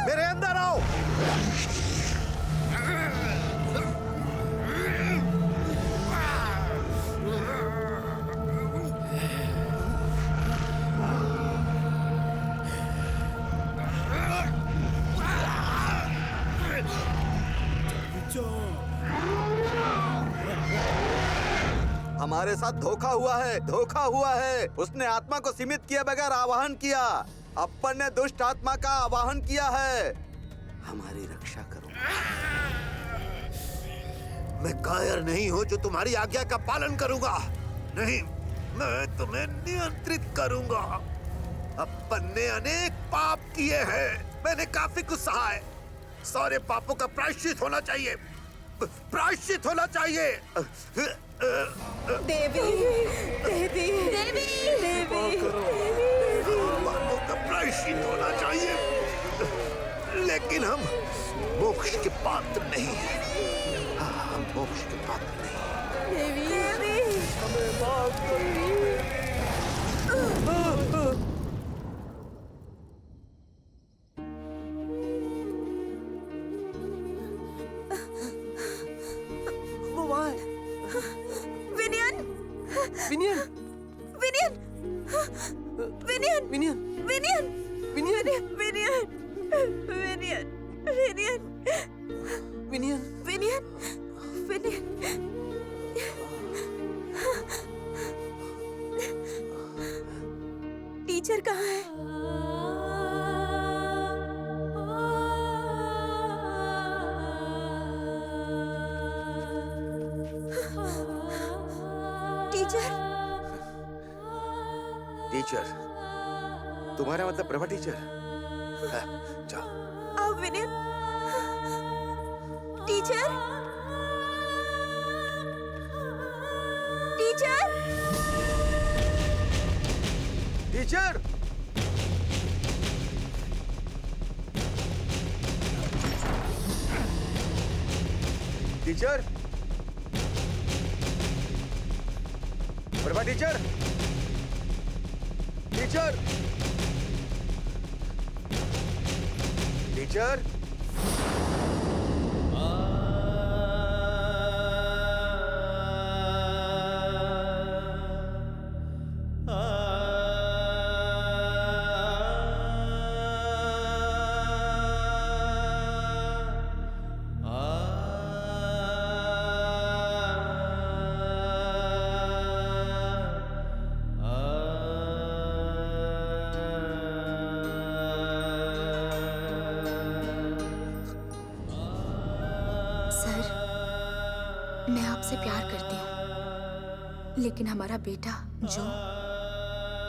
[SPEAKER 3] मेरे अंदर आओ। हमारे साथ धोखा हुआ है, धोखा हुआ है। उसने आत्मा को सीमित किए बगैर आवाहन किया। अपन ने दुष्ट आत्मा का आवाहन किया है। हमारी रक्षा करो। मैं कायर नहीं हूँ जो तुम्हारी आज्ञा का पालन करूंगा। नहीं, मैं तुम्हें नियंत्रित करूंगा। अपन ने अनेक पाप किए हैं। मैंने काफी कुछ सहा है। सारे पापों का प्रायश्चित होना चाहिए। प्रायश्चित होना चाहिए।
[SPEAKER 13] देवी! देवी! देवी! देवी!
[SPEAKER 3] पापों का प्रायश्चित होना चाहिए। लेकिन हम मोक्ष के पात्र नहीं हैं। हम मोक्ष के पात्र नहीं।
[SPEAKER 13] देवी! देवी!
[SPEAKER 10] हमें माफ करिए।
[SPEAKER 13] विनियन!
[SPEAKER 10] विनियन!
[SPEAKER 13] विनियन! विनियन!
[SPEAKER 10] विनियन!
[SPEAKER 13] विनियन!
[SPEAKER 10] विनियन!
[SPEAKER 13] विनियन! विनियन! विनियन!
[SPEAKER 10] विनियन!
[SPEAKER 13] विनियन! विनियन! टीचर कहाँ है?
[SPEAKER 1] टीचर।
[SPEAKER 11] टीचर, तुम्हारा मतलब प्रभा टीचर? हाँ, जाओ।
[SPEAKER 1] आओ Vinay. Teacher, teacher,
[SPEAKER 11] teacher! Teacher! Prabha teacher! Teacher! Teacher!
[SPEAKER 6] Sir, मैं आपसे प्यार करती हूँ, लेकिन हमारा बेटा जो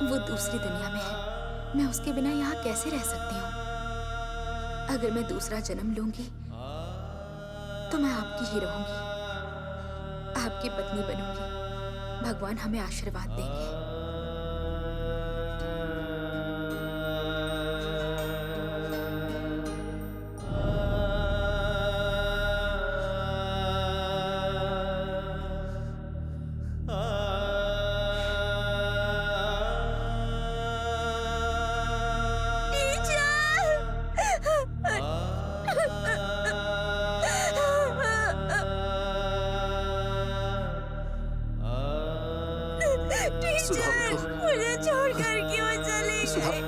[SPEAKER 6] वो दूसरी दुनिया में है। मैं उसके बिना यहाँ कैसे रह सकती हूँ? अगर मैं दूसरा जन्म लूंगी तो मैं आपकी ही रहूंगी, आपकी पत्नी बनूंगी। भगवान हमें आशीर्वाद देंगे।
[SPEAKER 13] मुझे छोड़कर क्यों चली गई?